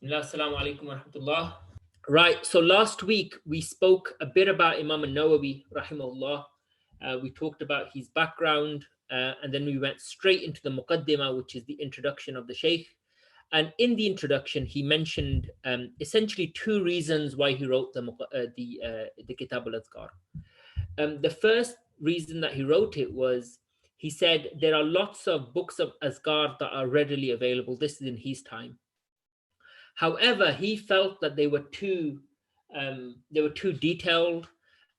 Bismillah, assalamu alaikum wa rahmatullah. Right, so last week we spoke a bit about Imam al-Nawawi, rahimahullah. We talked about his background, and then we went straight into the Muqaddimah, which is the introduction of the Shaykh. And in the introduction, he mentioned essentially two reasons why he wrote the Kitab al-Adhkar. The first reason that he wrote it was, he said there are lots of books of Azkar that are readily available. This is in his time. However, he felt that they were too detailed,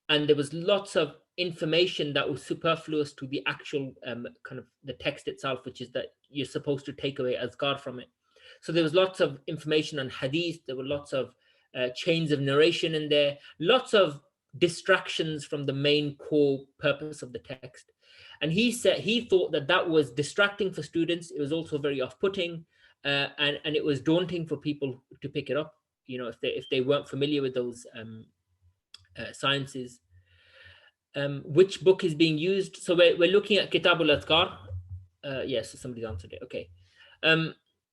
and there was lots of information that was superfluous to the actual kind of the text itself, which is that you're supposed to take away azkar from it. So there was lots of information on hadith. There were lots of chains of narration in there, lots of distractions from the main core purpose of the text. And he said he thought that that was distracting for students. It was also very off-putting. And it was daunting for people to pick it up, if they weren't familiar with those sciences. Which book is being used? So we're looking at Kitab al-Adhkar. Yes, somebody's answered it. Okay.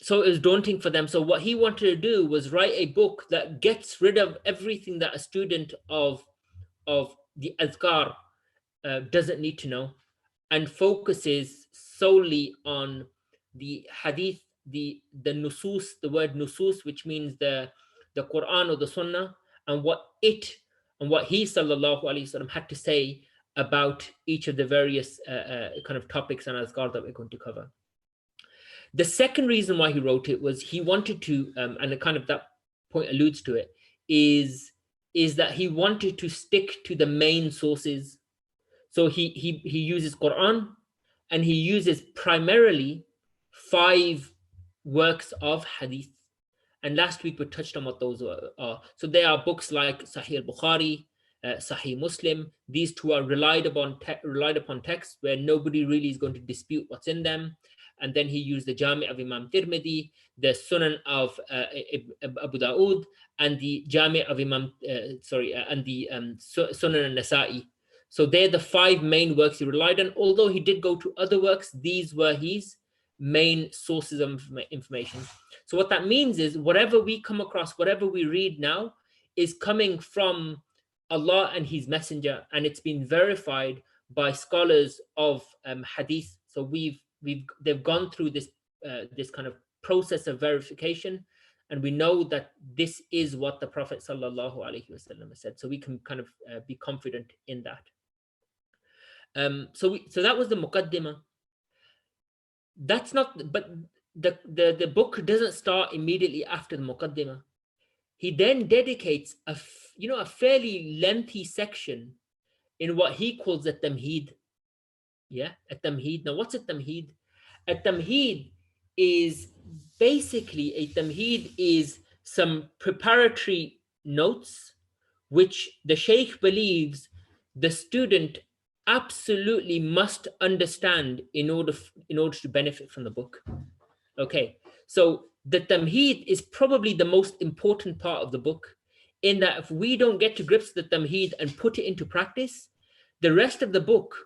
So it was daunting for them. So what he wanted to do was write a book that gets rid of everything that a student of the Adhkar doesn't need to know, and focuses solely on the hadith, the nusus, the word nusus, which means the Quran or the Sunnah, and what he sallallahu alaihi wasallam had to say about each of the various kind of topics and azkar that we're going to cover. The second reason why he wrote it was he wanted to, and kind of that point alludes to it, is that he wanted to stick to the main sources. So he uses Quran, and he uses primarily 5 works of hadith. And last week we touched on what those are. So there are books like Sahih al-Bukhari, Sahih Muslim. These two are relied upon texts where nobody really is going to dispute what's in them. And then he used the Jami' of Imam Tirmidhi, the Sunan of Abu Dawood, and the Jami' of and the Sunan al-Nasa'i. So they're the 5 main works he relied on. Although he did go to other works, these were his main sources of information. So what that means is whatever we come across, whatever we read now, is coming from Allah and his messenger, and it's been verified by scholars of hadith. So they've gone through this kind of process of verification, and we know that this is what the Prophet sallallahu alaihi wasallam said. So we can kind of be confident in that. So that was the Muqaddimah. That's not, but the book doesn't start immediately after the Muqaddimah. He then dedicates a fairly lengthy section in what he calls a Tamheed. Yeah, a Tamheed. Now, what's a Tamheed? A Tamheed is basically some preparatory notes which the Shaykh believes the student absolutely must understand in order to benefit from the book. Okay, so the Tamheed is probably the most important part of the book, in that if we don't get to grips with the Tamheed and put it into practice, the rest of the book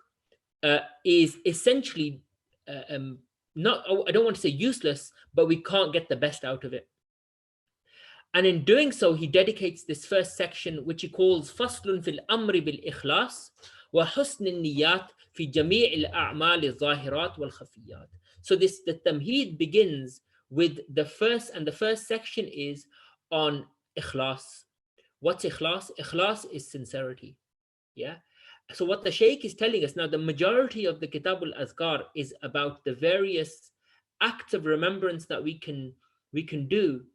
is essentially not, I don't want to say useless, but we can't get the best out of it. And in doing so, he dedicates this first section, which he calls Faslun fil Amri bil Ikhlas wa Husn al-Niyat fi Jami' al-A'mal al-Zahirat wal Khafiyat. So the Tamheed begins with the first section is on Ikhlas. What's Ikhlas? Ikhlas is sincerity. Yeah. So what the Shaykh is telling us now, the majority of the Kitab al-Adhkar is about the various acts of remembrance that we can do.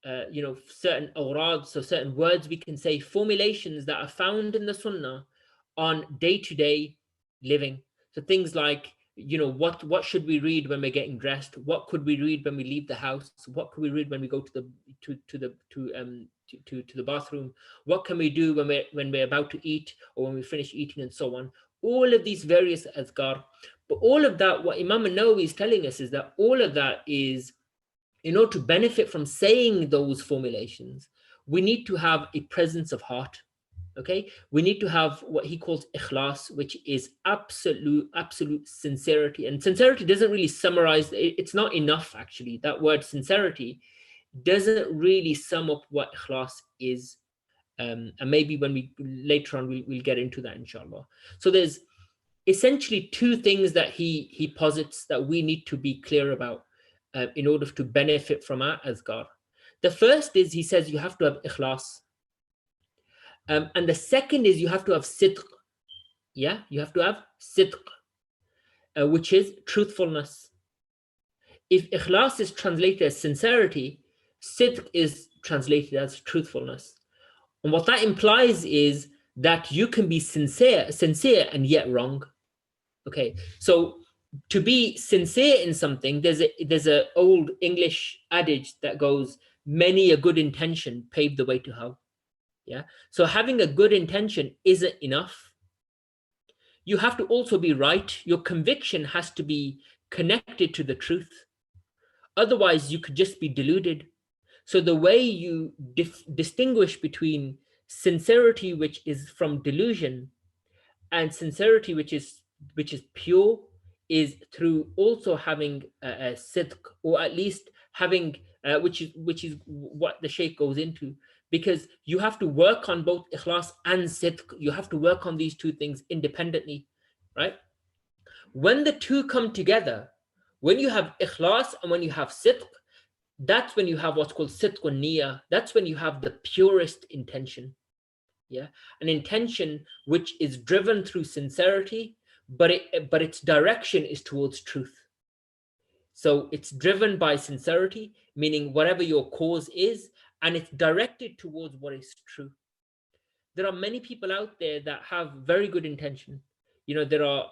Certain awrad, so certain words we can say, formulations that are found in the Sunnah on day-to-day living. So things like, what should we read when we're getting dressed? What could we read when we leave the house? What could we read when we go to the bathroom? What can we do when we're about to eat, or when we finish eating, and so on? All of these various azkar. But all of that, what Imam al-Nawawi is telling us is that all of that is, in order to benefit from saying those formulations, we need to have a presence of heart. Okay, we need to have what he calls ikhlas, which is absolute sincerity. And sincerity doesn't really summarize, it's not enough actually. That word sincerity doesn't really sum up what ikhlas is. And maybe when we later on we'll get into that, inshallah. So there's essentially two things that he posits that we need to be clear about in order to benefit from our azkar. The first is, he says you have to have ikhlas, and the second is you have to have sidq. Yeah, you have to have sidq, which is truthfulness. If ikhlas is translated as sincerity, sidq is translated as truthfulness. And what that implies is that you can be sincere and yet wrong. Okay, so to be sincere in something, there's a old English adage that goes, many a good intention paved the way to hell. Yeah, so having a good intention isn't enough. You have to also be right. Your conviction has to be connected to the truth. Otherwise, you could just be deluded. So the way you distinguish between sincerity, which is from delusion, and sincerity, which is pure, is through also having a sidq, or at least having which is what the Shaykh goes into, because you have to work on both ikhlas and sidq. You have to work on these two things independently, right? When the two come together, when you have ikhlas and when you have sidq, that's when you have what's called sidqun niyyah. That's when you have the purest intention. Yeah, an intention which is driven through sincerity, but its direction is towards truth. So it's driven by sincerity, meaning whatever your cause is, and it's directed towards what is true. There are many people out there that have very good intention. There are,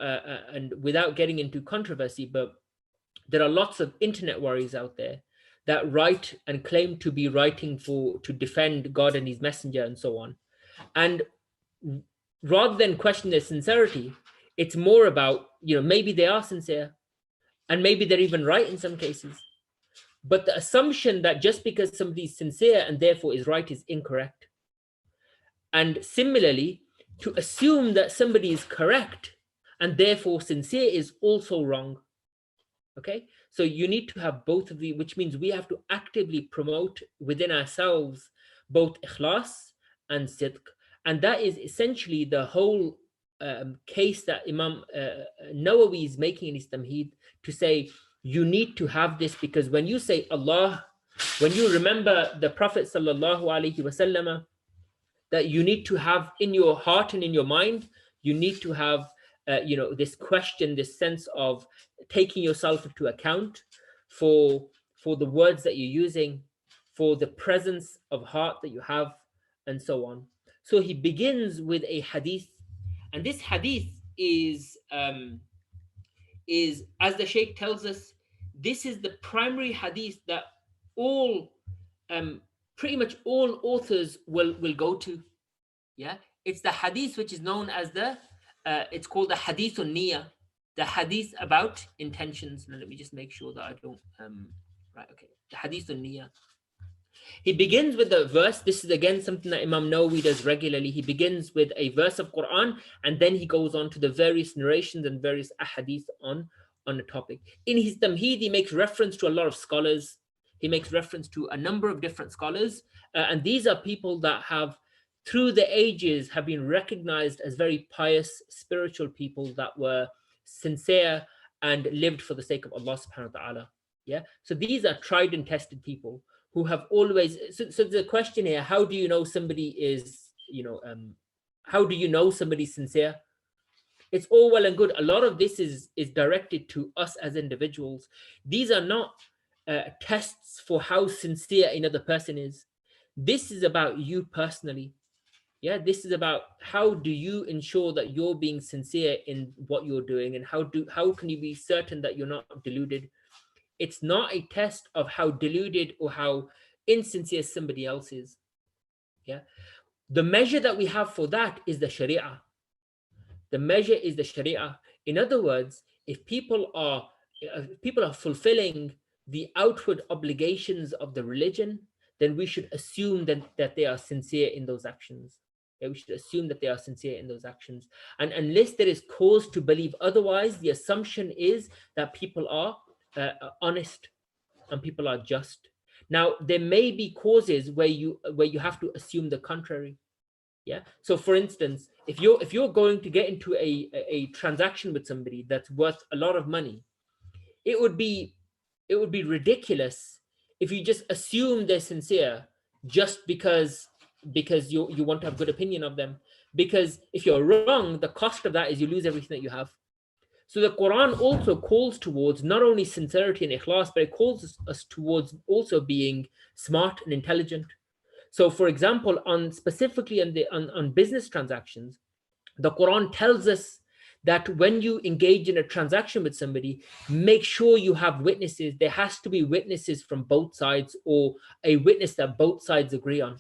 and without getting into controversy, but there are lots of internet warriors out there that write and claim to be writing to defend God and his messenger and so on. And rather than question their sincerity, it's more about, maybe they are sincere and maybe they're even right in some cases. But the assumption that just because somebody is sincere and therefore is right is incorrect. And similarly, to assume that somebody is correct and therefore sincere is also wrong. Okay, so you need to have both of these, which means we have to actively promote within ourselves both ikhlas and sidq. And that is essentially the whole case that Imam Nawawi is making in his Tamheed, to say you need to have this, because when you say Allah, when you remember the Prophet sallallahu alaihi wasallam, that you need to have in your heart and in your mind, you need to have this question, this sense of taking yourself into account for the words that you're using, for the presence of heart that you have, and so on. So he begins with a hadith, and this hadith is as the Shaykh tells us, this is the primary hadith that all pretty much all authors will go to. Yeah, it's the hadith which is known as it's called the hadithun niyyah, the hadith about intentions. Now, let me just make sure that I don't right, okay, the hadithun niyyah. He begins with the verse. This is again something that Imam Nawawi does regularly. He begins with a verse of Quran, and then he goes on to the various narrations and various ahadith on the topic. In his Tamheed, he makes reference to a lot of scholars. He makes reference to a number of different scholars, and these are people that have, through the ages, have been recognized as very pious, spiritual people that were sincere and lived for the sake of Allah subhanahu wa ta'ala. Yeah, so these are tried and tested people who have always, so the question here, how do you know somebody is, how do you know somebody's sincere? It's all well and good. A lot of this is directed to us as individuals. These are not tests for how sincere another person is. This is about you personally. Yeah, this is about how do you ensure that you're being sincere in what you're doing, and how can you be certain that you're not deluded? It's not a test of how deluded or how insincere somebody else is. Yeah, the measure that we have for that is the Sharia. The measure is the Sharia. In other words, if people are fulfilling the outward obligations of the religion, then we should assume that they are sincere in those actions. Yeah, we should assume that they are sincere in those actions. And unless there is cause to believe otherwise, the assumption is that people are honest and people are just. Now, there may be causes where you have to assume the contrary. Yeah. So for instance, if you're going to get into a transaction with somebody that's worth a lot of money, it would be ridiculous if you just assume they're sincere just because you want to have good opinion of them. Because if you're wrong, the cost of that is you lose everything that you have. So the Quran also calls towards not only sincerity and ikhlas, but it calls us towards also being smart and intelligent. So for example, on specifically on business transactions, the Quran tells us that when you engage in a transaction with somebody, make sure you have witnesses. There has to be witnesses from both sides, or a witness that both sides agree on.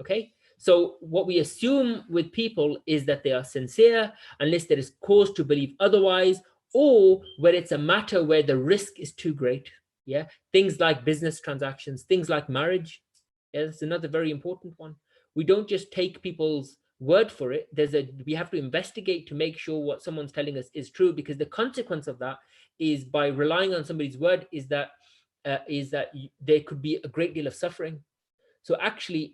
Okay. So what we assume with people is that they are sincere unless there is cause to believe otherwise, or where it's a matter where the risk is too great. Yeah. Things like business transactions, things like marriage. Yeah, that's another very important one. We don't just take people's word for it. We have to investigate to make sure what someone's telling us is true, because the consequence of that is, by relying on somebody's word, is that there could be a great deal of suffering. So actually,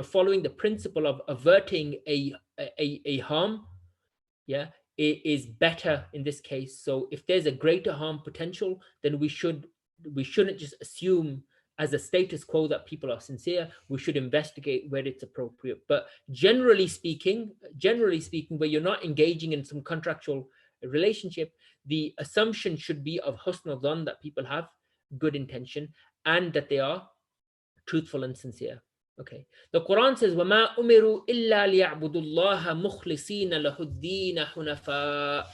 following the principle of averting a harm, yeah, is better in this case. So if there's a greater harm potential, then we shouldn't just assume as a status quo that people are sincere. We should investigate where it's appropriate. But generally speaking, where you're not engaging in some contractual relationship, the assumption should be of husn al-dhan, that people have good intention and that they are truthful and sincere. Okay. The Quran says, وَمَا أُمِرُوا إِلَّا لِيَعْبُدُوا اللَّهَ مُخْلِصِينَ لَهُ الدِّينَ حُنَفَاءَ.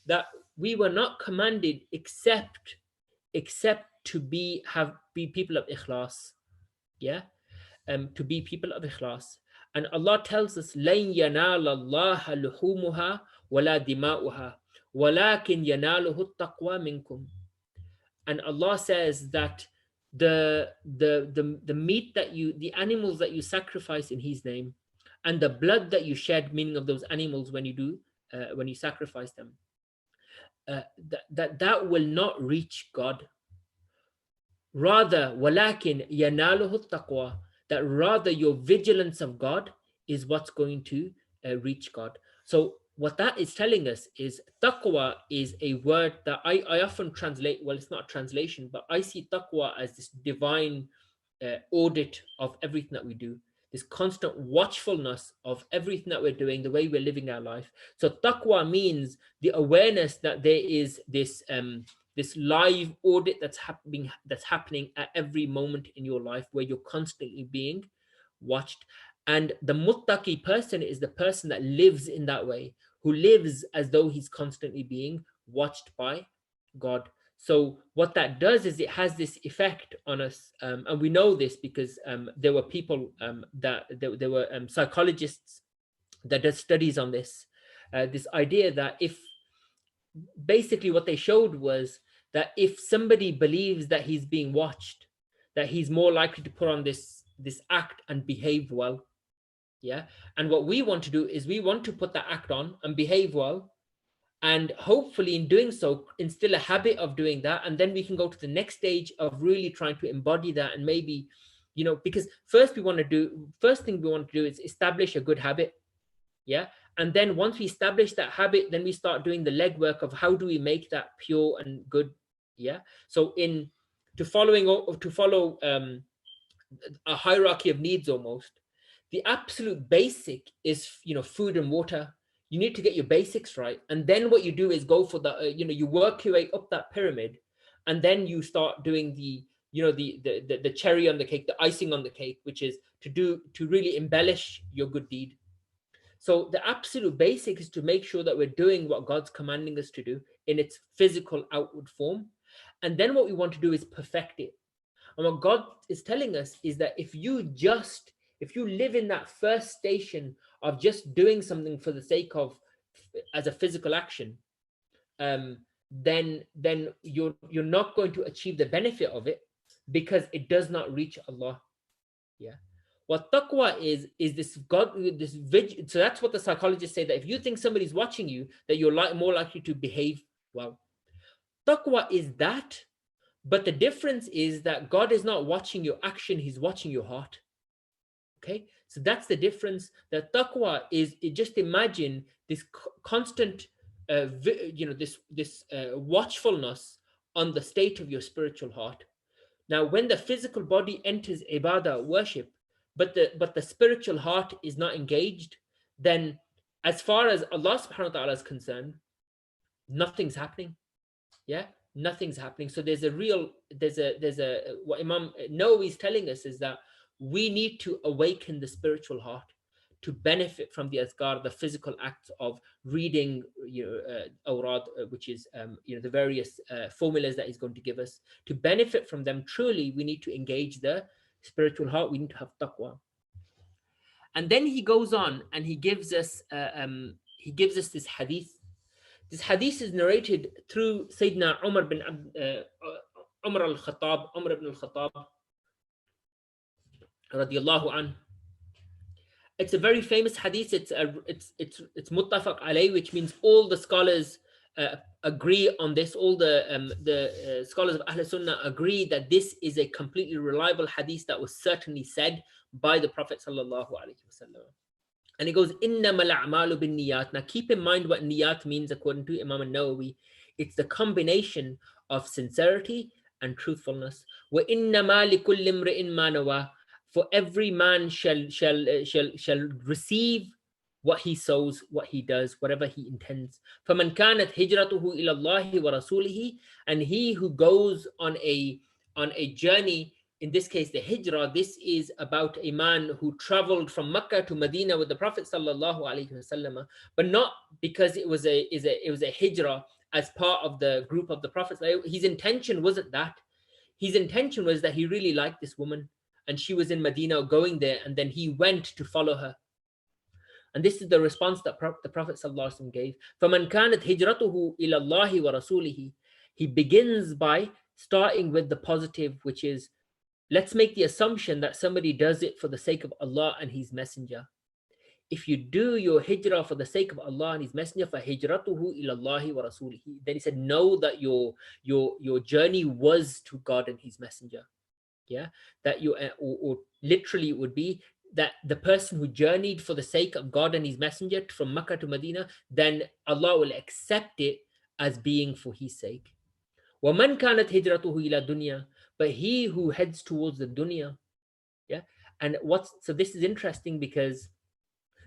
That we were not commanded except to be people of ikhlas. Yeah. To be people of ikhlas. And Allah tells us, لَن يَنَالَ اللَّهَ لُحُومُهَا وَلَا دِمَاؤُهَا وَلَكِنْ يَنَالُهُ التَّقْوَى مِنْكُمْ. And Allah says that the meat the animals that you sacrifice in His name, and the blood that you shed, meaning of those animals when you sacrifice them, that will not reach God. Rather, walakin yanaluhu taqwa, that rather your vigilance of God is what's going to reach God. So what that is telling us is, taqwa is a word that I often translate, well, it's not a translation, but I see taqwa as this divine audit of everything that we do, this constant watchfulness of everything that we're doing, the way we're living our life. So taqwa means the awareness that there is this live audit that's happening at every moment in your life, where you're constantly being watched. And the muttaqi person is the person that lives in that way, who lives as though he's constantly being watched by God. So what that does is it has this effect on us, and we know this because there were people there were psychologists that did studies on this. This idea that if basically what they showed was that if somebody believes that he's being watched, that he's more likely to put on this act and behave well. Yeah. And what we want to do is we want to put that act on and behave well, and hopefully in doing so instill a habit of doing that, and then we can go to the next stage of really trying to embody that. And maybe, because first thing we want to do is establish a good habit. Yeah. And then once we establish that habit, then we start doing the legwork of how do we make that pure and good. Yeah. So to follow a hierarchy of needs almost, the absolute basic is food and water. You need to get your basics right, and then what you do is go for the you work your way up that pyramid, and then you start doing the cherry on the cake, the icing on the cake, which is to really embellish your good deed. So the absolute basic is to make sure that we're doing what God's commanding us to do in its physical outward form, and then what we want to do is perfect it. And what God is telling us is that if you live in that first station of just doing something for the sake of, as a physical action, then you're not going to achieve the benefit of it, because it does not reach Allah. Yeah. What taqwa is this so that's what the psychologists say, that if you think somebody's watching you, that you're more likely to behave well. Taqwa is that, But the difference is that God is not watching your action, he's watching your heart. Okay, so that's the difference. That taqwa is, just imagine this constant, this watchfulness on the state of your spiritual heart. Now, when the physical body enters ibadah, worship, but the spiritual heart is not engaged, then as far as Allah subhanahu wa ta'ala is concerned, nothing's happening. Yeah, nothing's happening. So there's a what Imam Nawawi is telling us is that we need to awaken the spiritual heart to benefit from the azkar, the physical acts of reading, awrad, which is the various formulas that he's going to give us. To benefit from them truly, we need to engage the spiritual heart. We need to have taqwa. And then he goes on and he gives us this hadith. This hadith is narrated through Sayyidina Umar Umar ibn al-Khattab radiyallahu anh. It's a very famous hadith. It's muttafaq alayh, which means all the scholars agree on this. All the scholars of Ahl Sunnah agree that this is a completely reliable hadith that was certainly said by the Prophet sallallahu alaihi wasallam. And it goes, innamal a'malu bin niyat. Now keep in mind what niyat means according to Imam al-Nawawi. It's the combination of sincerity and truthfulness. Wa innama likulli imri'in ma nawa. For every man shall receive what he sows, what he does, whatever he intends. فَمَنْ كَانَتْ هِجْرَتُهُ إِلَى اللَّهِ وَرَسُولِهِ. And he who goes on a journey, in this case the hijrah, this is about a man who traveled from Mecca to Medina with the Prophet sallallahu alaihi wasallam, but not because it was a hijrah as part of the group of the Prophet. His intention wasn't that. His intention was that he really liked this woman, and she was in Medina going there, and then he went to follow her. And this is the response that the Prophet ﷺ gave. فَمَنْ كَانَتْ هِجْرَتُهُ إِلَى اللَّهِ وَرَسُولِهِ. He begins by starting with the positive, which is, let's make the assumption that somebody does it for the sake of Allah and His Messenger. If you do your hijrah for the sake of Allah and His Messenger, فَهِجْرَتُهُ إِلَى اللَّهِ وَرَسُولِهِ. Then he said, know that your journey was to God and His Messenger. Yeah, that you, or literally it would be that the person who journeyed for the sake of God and His Messenger from Mecca to Medina, then Allah will accept it as being for His sake. وَمَنْ كَانَتْ هِجْرَتُهُ إِلَى دُنْيَا. But he who heads towards the dunya. Yeah, and so this is interesting because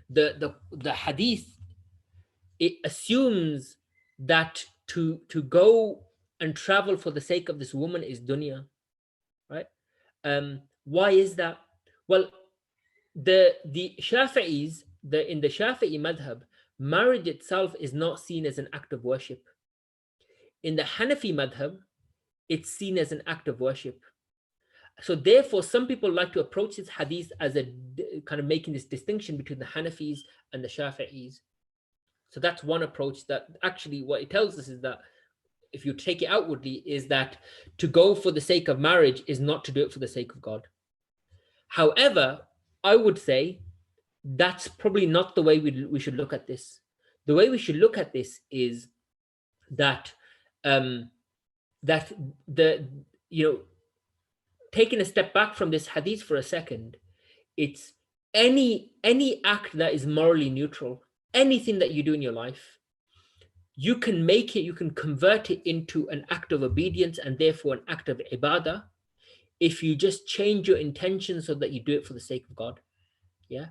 the hadith, it assumes that to go and travel for the sake of this woman is dunya, right? Why is that? Well, the Shafi'is, in the Shafi'i madhab, marriage itself is not seen as an act of worship. In the Hanafi madhab, it's seen as an act of worship. So therefore, some people like to approach this hadith as a kind of making this distinction between the Hanafis and the Shafi'is. So that's one approach, that actually what it tells us is that if you take it outwardly, is that to go for the sake of marriage is not to do it for the sake of God. However, I would say that's probably not the way we should look at this. The way we should look at this is that taking a step back from this hadith for a second, it's any act that is morally neutral, anything that you do in your life, you can convert it into an act of obedience and therefore an act of ibadah if you just change your intention so that you do it for the sake of God. Yeah,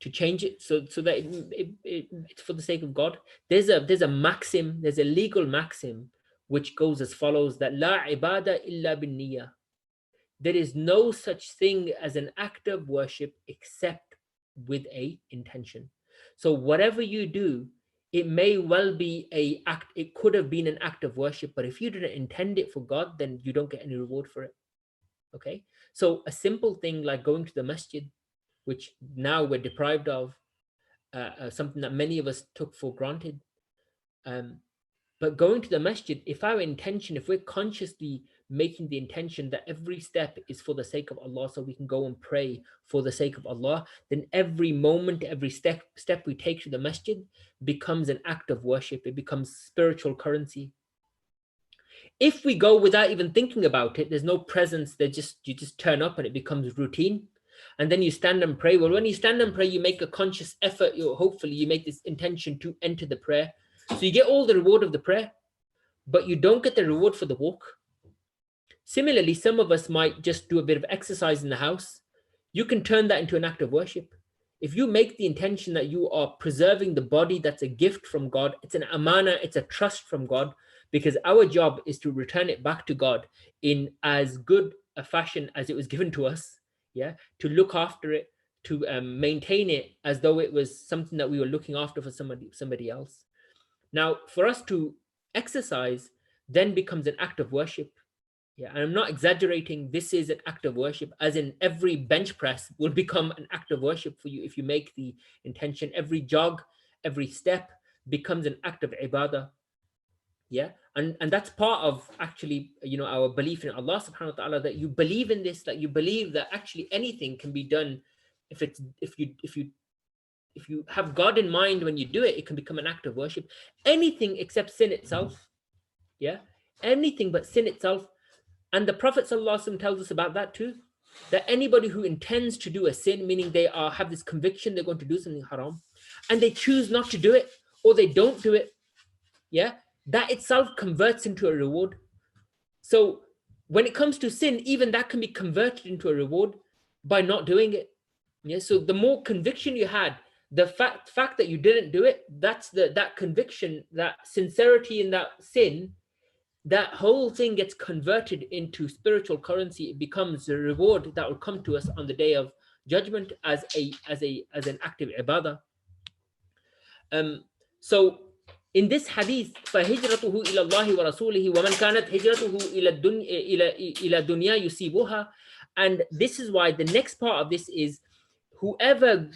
to change it so that it's for the sake of God. There's a maxim, there's a legal maxim which goes as follows: that la ibada illa bin niyyah. There is no such thing as an act of worship except with a intention. So whatever you do, it may well be it could have been an act of worship, but if you didn't intend it for God, then you don't get any reward for it. Okay, so a simple thing like going to the masjid, which now we're deprived of, something that many of us took for granted. But going to the masjid, if we're consciously making the intention that every step is for the sake of Allah, so we can go and pray for the sake of Allah, then every moment, every step we take to the masjid becomes an act of worship. It becomes spiritual currency. If we go without even thinking about it, there's no presence, you just turn up and it becomes routine. And then you stand and pray. Well, when you stand and pray, you make a conscious effort. Hopefully you make this intention to enter the prayer. So you get all the reward of the prayer, but you don't get the reward for the walk. Similarly, some of us might just do a bit of exercise in the house. You can turn that into an act of worship. If you make the intention that you are preserving the body, that's a gift from God. It's an amana, it's a trust from God, because our job is to return it back to God in as good a fashion as it was given to us. Yeah, to look after it, to maintain it as though it was something that we were looking after for somebody else. Now, for us to exercise then becomes an act of worship. Yeah, and I'm not exaggerating. This is an act of worship, as in every bench press will become an act of worship for you if you make the intention. Every jog, every step becomes an act of ibadah. Yeah, and that's part of actually, our belief in Allah subhanahu wa ta'ala, that you believe in this, that you believe that actually anything can be done. If you have God in mind when you do it, it can become an act of worship. Anything except sin itself. Yeah, anything but sin itself. And the Prophet ﷺ tells us about that too, that anybody who intends to do a sin, meaning they have this conviction they're going to do something haram, and they choose not to do it, or they don't do it, yeah, that itself converts into a reward. So when it comes to sin, even that can be converted into a reward by not doing it. Yeah. So the more conviction you had, the fact that you didn't do it, that's that conviction, that sincerity in that sin, that whole thing gets converted into spiritual currency. It becomes a reward that will come to us on the day of judgment as an active ibadah. So in this hadith, فَهِجْرَتُهُ إِلَى اللَّهِ وَرَسُولِهِ وَمَنْ كَانَتْ هِجْرَتُهُ إِلَى الدُّنْيَا يُصِيبُهَا. And this is why the next part of this is whoever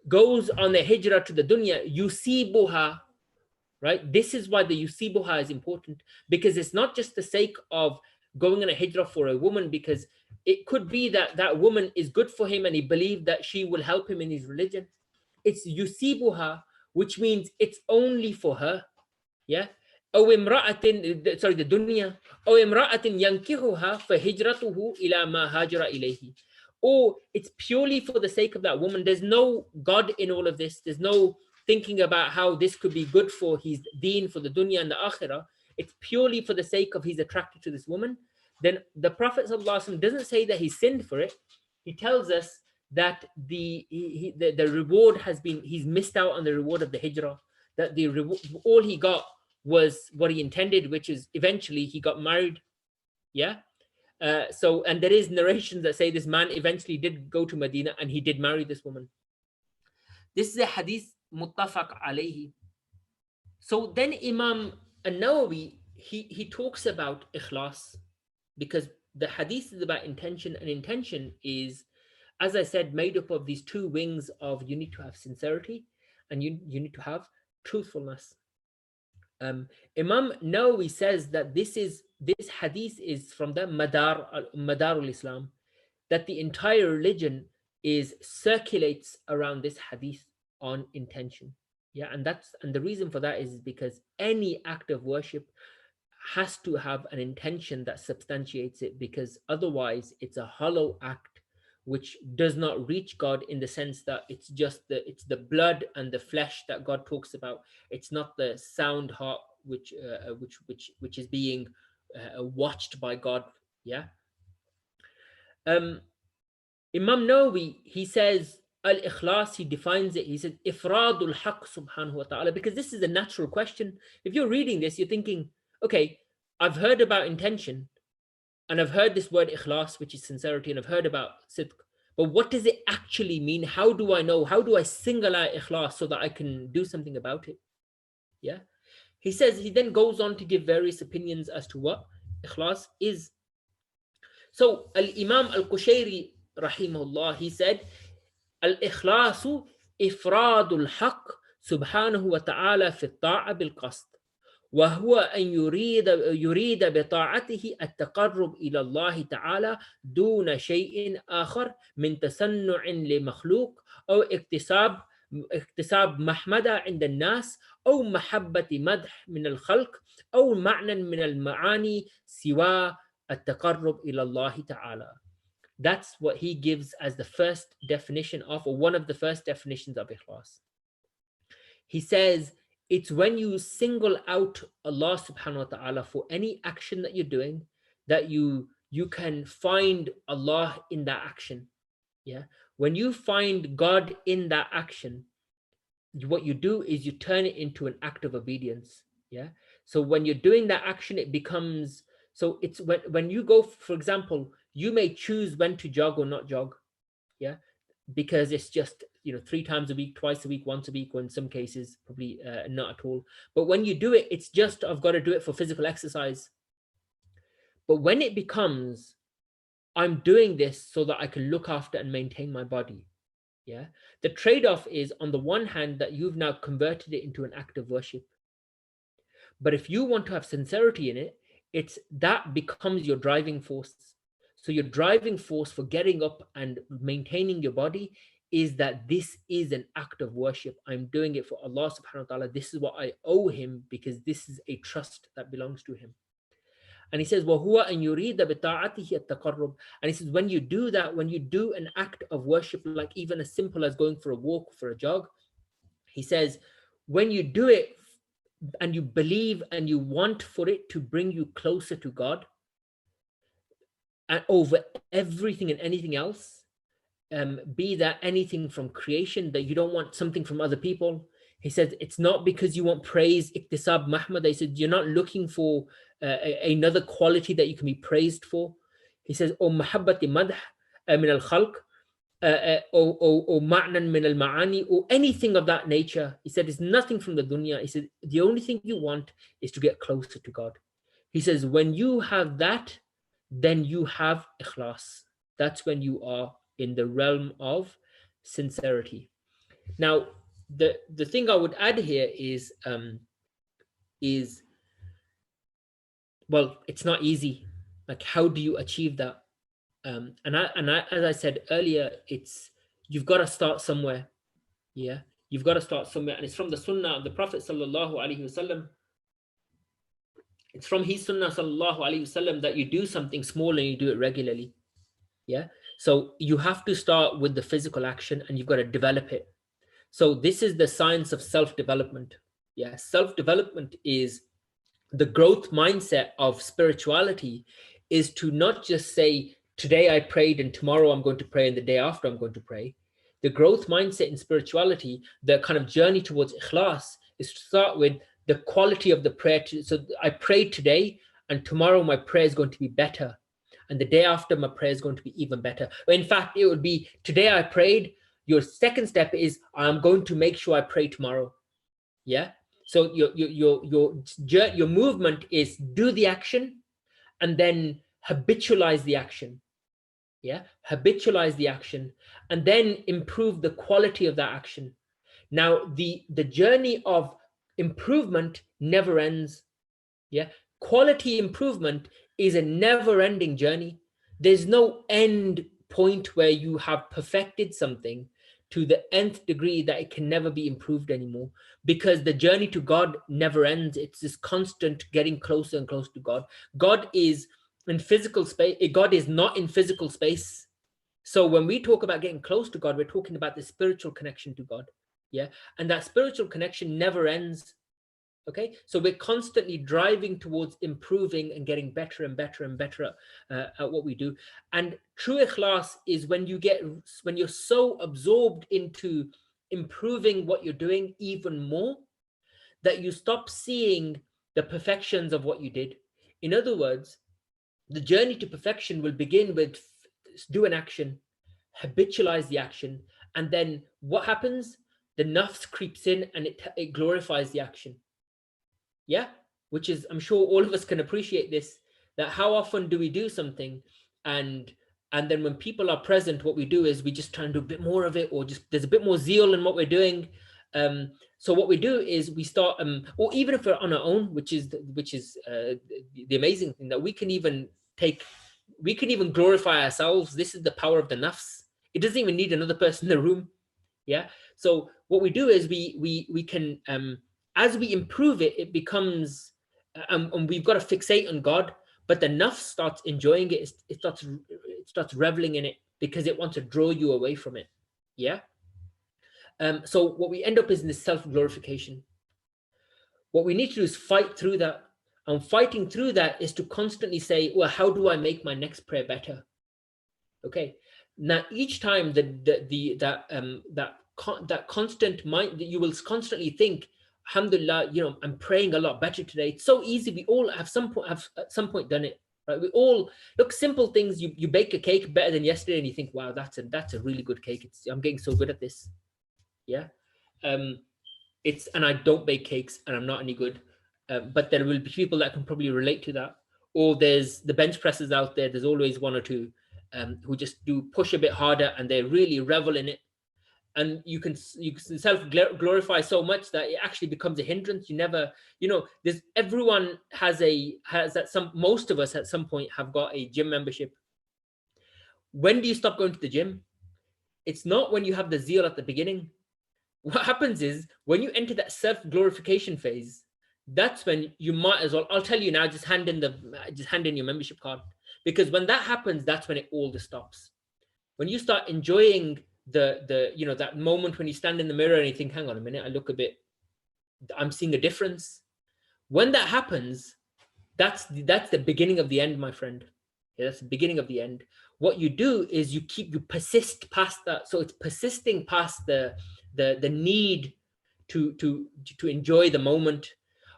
goes on the hijrah to the dunya, yusibuha, right? This is why the yusibuha is important, because it's not just the sake of going on a hijrah for a woman, because it could be that that woman is good for him and he believed that she will help him in his religion. It's yusibuha, which means it's only for her. Yeah. أو امرأة, sorry, the dunya. أو امرأة ينكحها فهجرته إلى ما هاجر إليه. Or it's purely for the sake of that woman. There's no God in all of this. There's no thinking about how this could be good for his deen, for the dunya and the akhirah. It's purely for the sake of he's attracted to this woman. Then the Prophet ﷺ doesn't say that he sinned for it. He tells us that the reward has been, he's missed out on the reward of the hijrah. That all he got was what he intended, which is eventually he got married. Yeah. So, and there is narrations that say this man eventually did go to Medina and he did marry this woman. This is a hadith muttafaq alayhi. So then Imam an-Nawawi, he talks about ikhlas, because the hadith is about intention, and intention is, as I said, made up of these two wings of you need to have sincerity and you need to have truthfulness. Imam Nawawi says that this hadith is from the Madarul Islam, that the entire religion circulates around this hadith on intention. Yeah, and the reason for that is because any act of worship has to have an intention that substantiates it, because otherwise it's a hollow act which does not reach God, in the sense that it's the blood and the flesh that God talks about. It's not the sound heart which is being watched by God. Yeah. Imam Nawawi, he says al-ikhlas, he defines it. He says ifradul haqq subhanahu wa ta'ala, because this is a natural question. If you're reading this, you're thinking, okay, I've heard about intention, and I've heard this word ikhlas, which is sincerity, and I've heard about sidq, but what does it actually mean? How do I know? How do I single out ikhlas so that I can do something about it? Yeah. He then goes on to give various opinions as to what ikhlas is. So Al-Imam Al-Qushayri rahimahullah, he said, Al-ikhlasu ifradul haqq subhanahu wa ta'ala fi ta'a bil qasd. وهو أن يريد بطاعته التقرب إلى الله تعالى دون شيء آخر من تصنع لمخلوق أو اكتساب اكتساب محمدة عند الناس أو محبة مدح من الخلق أو معنى من المعاني سوى التقرب إلى الله تعالى. That's what he gives as the first definition of, or one of the first definitions of ikhlas. He says, it's when you single out Allah subhanahu wa ta'ala for any action that you're doing, that you can find Allah in that action. Yeah. When you find God in that action, what you do is you turn it into an act of obedience. Yeah. So when you're doing that action, it becomes, so it's when you go, for example, you may choose when to jog or not jog. Yeah. Because it's just, 3 times a week, twice a week, once a week, or in some cases probably not at all. But when you do it, it's just, I've got to do it for physical exercise. But when it becomes, I'm doing this so that I can look after and maintain my body. Yeah. The trade-off is, on the one hand, that you've now converted it into an act of worship. But if you want to have sincerity in it, it's that becomes your driving force. So your driving force for getting up and maintaining your body is that this is an act of worship. I'm doing it for Allah subhanahu wa ta'ala. This is what I owe him, because this is a trust that belongs to him. And he says, وَهُوَ أَن يُرِيدَ بِطَاعَتِهِ التَّقَرُّبِ. And he says, when you do that, when you do an act of worship, like even as simple as going for a walk, for a jog, he says, when you do it and you believe and you want for it to bring you closer to God, and over everything and anything else, be that anything from creation, that you don't want something from other people. He said, it's not because you want praise, iktisab mahmad. He said, you're not looking for another quality that you can be praised for. He says, or mahabbati madh min al-khalq, or ma'nan min al-ma'ani, or anything of that nature. He said, it's nothing from the dunya. He said, the only thing you want is to get closer to God. He says, when you have that, then you have ikhlas. That's when you are in the realm of sincerity. Now, the thing I would add here is well, it's not easy. Like, how do you achieve that? And I, as I said earlier, it's, you've got to start somewhere. Yeah, you've got to start somewhere, and it's from the sunnah of the Prophet sallallahu alaihi wasallam. It's from his sunnah sallallahu alaihi wasallam that you do something small and you do it regularly. Yeah. So you have to start with the physical action and you've got to develop it. So this is the science of self-development. Yeah. Self-development is the growth mindset of spirituality, is to not just say, today I prayed and tomorrow I'm going to pray and the day after I'm going to pray. The growth mindset in spirituality, the kind of journey towards ikhlas, is to start with the quality of the prayer. So I prayed today and tomorrow my prayer is going to be better. And the day after, my prayer is going to be even better. In fact, it would be, today I prayed. Your second step is, I'm going to make sure I pray tomorrow. Yeah. So your movement is do the action and then habitualize the action. Yeah. Habitualize the action and then improve the quality of that action. Now, the journey of improvement never ends. Yeah. Quality improvement is a never-ending journey. There's no end point where you have perfected something to the nth degree that it can never be improved anymore, because the journey to God never ends. It's this constant getting closer and closer to God. God is in physical space. God is not in physical space. So when we talk about getting close to God, we're talking about the spiritual connection to God. Yeah. And that spiritual connection never ends. Okay, so we're constantly driving towards improving and getting better and better and better at what we do. And true ikhlas is when you're so absorbed into improving what you're doing even more that you stop seeing the perfections of what you did. In other words, the journey to perfection will begin with do an action, habitualize the action, and then what happens? The nafs creeps in and it glorifies the action. Yeah, which is, I'm sure all of us can appreciate this, that how often do we do something and then when people are present, what we do is we just try and do a bit more of it, or just there's a bit more zeal in what we're doing. So what we do is we start, or even if we're on our own, which is the amazing thing, that we can even glorify ourselves. This is the power of the nafs. It doesn't even need another person in the room. Yeah. So what we do is we can, as we improve it, it becomes, and we've got to fixate on God, but the nafs starts enjoying it. It starts reveling in it because it wants to draw you away from it. Yeah. So what we end up is in this self-glorification. What we need to do is fight through that. And fighting through that is to constantly say, well, how do I make my next prayer better? Okay. Now, each time that constant mind, that you will constantly think, alhamdulillah, I'm praying a lot better today. It's so easy. We all have at some point done it. Right? We all look, simple things. You bake a cake better than yesterday, and you think, wow, that's a really good cake. I'm getting so good at this. Yeah. And I don't bake cakes, and I'm not any good. But there will be people that can probably relate to that. Or there's the bench presses out there. There's always one or two who just do push a bit harder, and they really revel in it. And you can self glorify so much that it actually becomes a hindrance. You never, there's everyone has most of us at some point have got a gym membership. When do you stop going to the gym? It's not when you have the zeal at the beginning. What happens is when you enter that self glorification phase, that's when you might as well, I'll tell you now, just hand in your membership card, because when that happens, that's when it all just stops. When you start enjoying that moment when you stand in the mirror and you think, hang on a minute, I'm seeing a difference. When that happens, that's the beginning of the end, my friend. Yeah, that's the beginning of the end. What you do is you persist past that. So it's persisting past the need to enjoy the moment.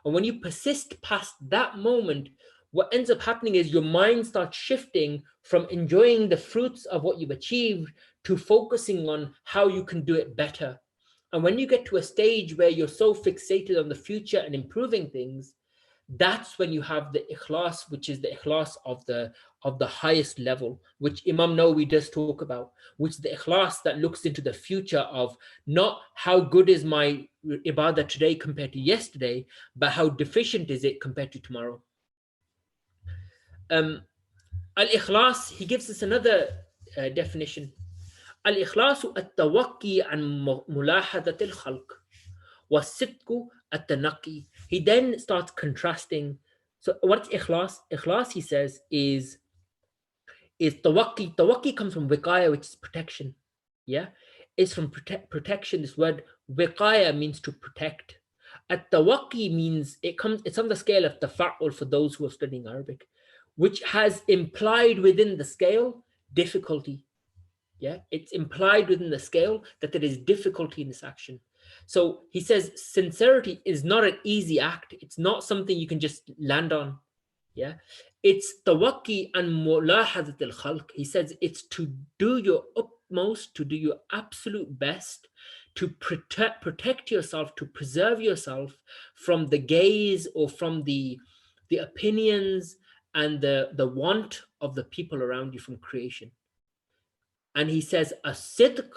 And when you persist past that moment, what ends up happening is your mind starts shifting from enjoying the fruits of what you've achieved to focusing on how you can do it better. And when you get to a stage where you're so fixated on the future and improving things, that's when you have the ikhlas, which is the ikhlas of the highest level, which Imam Nawawi does talk about, which is the ikhlas that looks into the future of not how good is my ibadah today compared to yesterday, but how deficient is it compared to tomorrow. Al-ikhlas, he gives us another definition. Al-ikhlasu at-tawakki an mulahadat al-khalq was-sidqu at-tanaqi. He then starts contrasting. So what's ikhlas? Ikhlas, he says, is tawakki. Tawakki comes from wiqaya, which is protection. Yeah, it's from protection. This word wiqaya means to protect. At-tawakki means it's on the scale of tafa'ul for those who are studying Arabic, which has implied within the scale difficulty. Yeah, it's implied within the scale that there is difficulty in this action. So he says sincerity is not an easy act. It's not something you can just land on. Yeah, it's tawakki and mulahadat al-khalq. He says it's to do your utmost, to do your absolute best, to protect yourself, to preserve yourself from the gaze or from the opinions and the want of the people around you from creation. And he says as-sidq.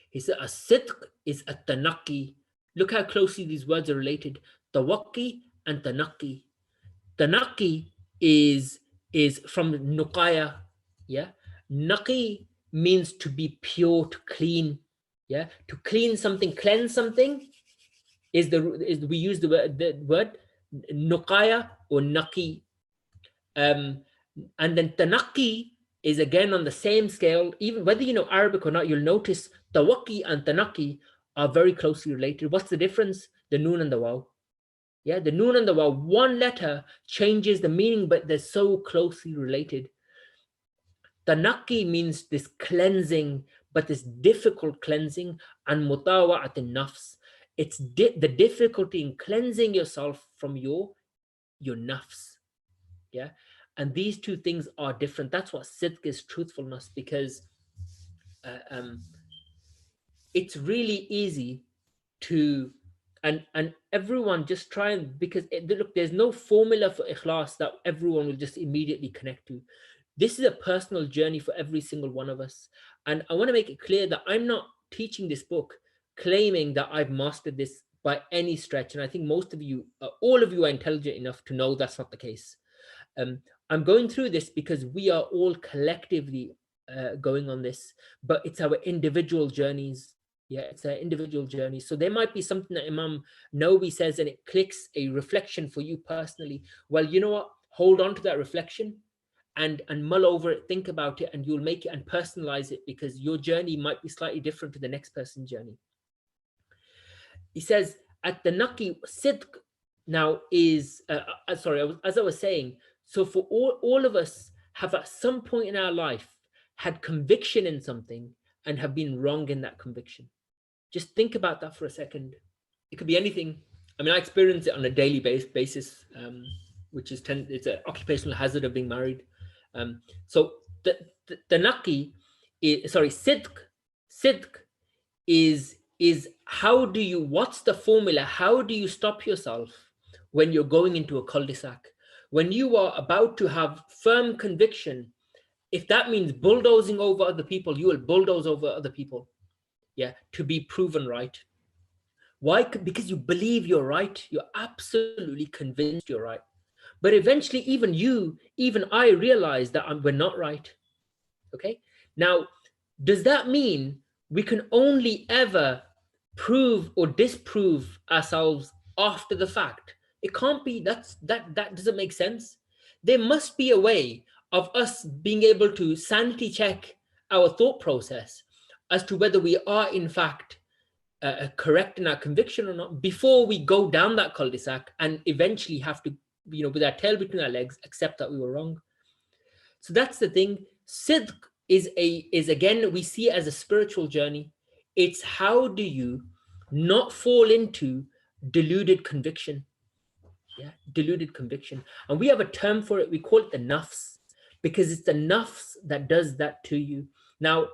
He said as-sidq is at-tanaqi. Look how closely these words are related. Tawakki and tanaqi. Tanaqi is from nuqaya. Yeah. Naqi means to be pure, to clean. Yeah. To clean something, cleanse something we use the word nuqaya or naqi. And then tanaqi is again on the same scale. Even whether you know Arabic or not, you'll notice tawakki and tanaqi are very closely related. What's the difference? The noon and the waw. Yeah, the noon and the waw, one letter changes the meaning, but they're so closely related. Tanaqi means this cleansing, but this difficult cleansing, and mutawa'at nafs. It's the difficulty in cleansing yourself from your nafs. Yeah. And these two things are different. That's what sidq is, truthfulness, because it's really easy to, and everyone just try and, because look, there's no formula for ikhlas that everyone will just immediately connect to. This is a personal journey for every single one of us. And I want to make it clear that I'm not teaching this book claiming that I've mastered this by any stretch. And I think most of you, all of you are intelligent enough to know that's not the case. I'm going through this because we are all collectively going on this, but it's our individual journeys. Yeah, it's an individual journey. So there might be something that Imam Nawawi says and it clicks a reflection for you personally. Well, you know what? Hold on to that reflection and mull over it, think about it, and you'll make it and personalize it, because your journey might be slightly different to the next person's journey. He says, at the Naqi Sidq now is, sorry, as I was saying, so for all of us have at some point in our life had conviction in something and have been wrong in that conviction. Just think about that for a second. It could be anything. I mean, I experience it on a daily basis, which is it's an occupational hazard of being married. So the Naqi, Sidq is how do you, what's the formula? How do you stop yourself when you're going into a cul-de-sac? When you are about to have firm conviction, if that means bulldozing over other people, you will bulldoze over other people, yeah, to be proven right. Why? Because you believe you're right. You're absolutely convinced you're right. But eventually, even I realize that we're not right. Okay. Now, does that mean we can only ever prove or disprove ourselves after the fact? It can't be. That doesn't make sense. There must be a way of us being able to sanity check our thought process as to whether we are in fact correct in our conviction or not before we go down that cul-de-sac and eventually have to, with our tail between our legs, accept that we were wrong. So that's the thing. Sidq is again, we see it as a spiritual journey. It's how do you not fall into deluded conviction? Yeah, deluded conviction. And we have a term for it. We call it the nafs, because it's the nafs that does that to you. Now,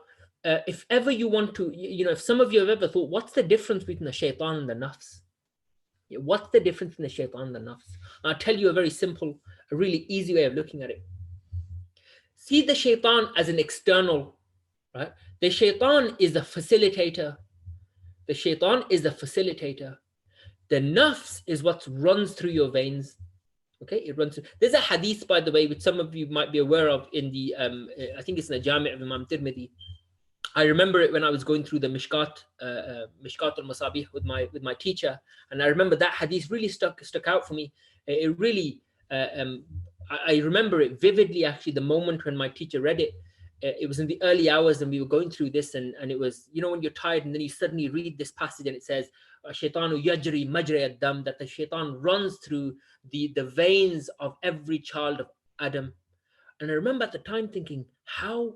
if ever you want to, if some of you have ever thought, what's the difference between the shaitan and the nafs? What's the difference between the shaitan and the nafs? I'll tell you a very simple, a really easy way of looking at it. See the shaitan as an external, right? The shaitan is the facilitator. The shaitan is the facilitator. The nafs is what runs through your veins. Okay, it runs through. There's a hadith, by the way, which some of you might be aware of in the, I think it's in the Jami' of Imam Tirmidhi. I remember it when I was going through the Mishkat al-Masabih with my teacher, and I remember that hadith really stuck out for me. It really, I remember it vividly. Actually, the moment when my teacher read it, it was in the early hours, and we were going through this, and it was, when you're tired, and then you suddenly read this passage, and it says, "Shaitanu yajri majri ad-dam," that the shaitan runs through the veins of every child of Adam. And I remember at the time thinking, how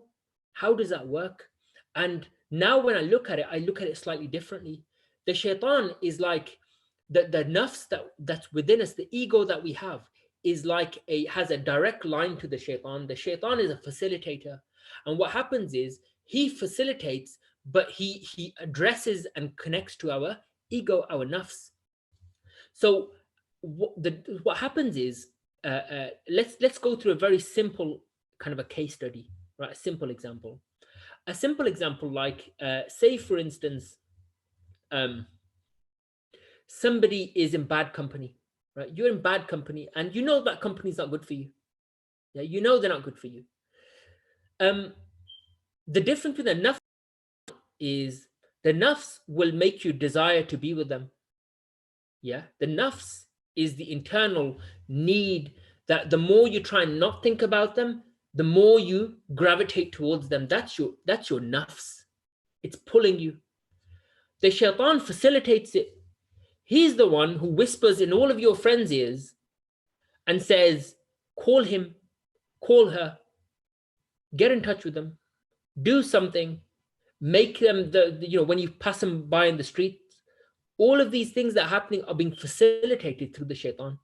does that work? And now when I look at it slightly differently. The shaitan is like the nafs that's within us, the ego that we have is like has a direct line to the shaitan. The shaitan is a facilitator. And what happens is he facilitates, but he addresses and connects to our ego, our nafs. So what happens is, let's go through a very simple kind of a case study, right? A simple example. Like, say for instance, somebody is in bad company, right? You're in bad company, and you know that company's not good for you. Yeah, you know they're not good for you. The difference with the nafs is the nafs will make you desire to be with them. Yeah, the nafs is the internal need that the more you try and not think about them, the more you gravitate towards them. That's your nafs. It's pulling you. The shaitan facilitates it. He's the one who whispers in all of your friends' ears and says, call him, call her, get in touch with them, do something, make them when you pass them by in the street. All of these things that are happening are being facilitated through the shaitan.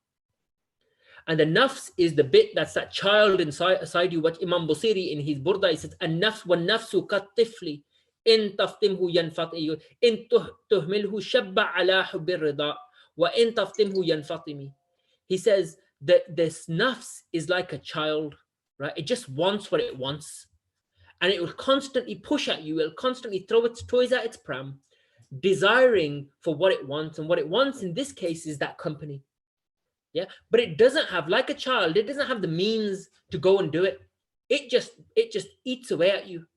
And the nafs is the bit that's that child inside you. What Imam Busiri in his Burda, he says, "An-nafs wa-nafsu kat-tifli in taftimhu yanfati in tuhmilhu shabba ala hubbi rida wa in taftimhu yanfatimi." He says that this nafs is like a child, right? It just wants what it wants, and it will constantly push at you. It'll constantly throw its toys at its pram, desiring for what it wants. And what it wants in this case is that company. Yeah, but it doesn't have, like a child, it doesn't have the means to go and do it. It just eats away at you.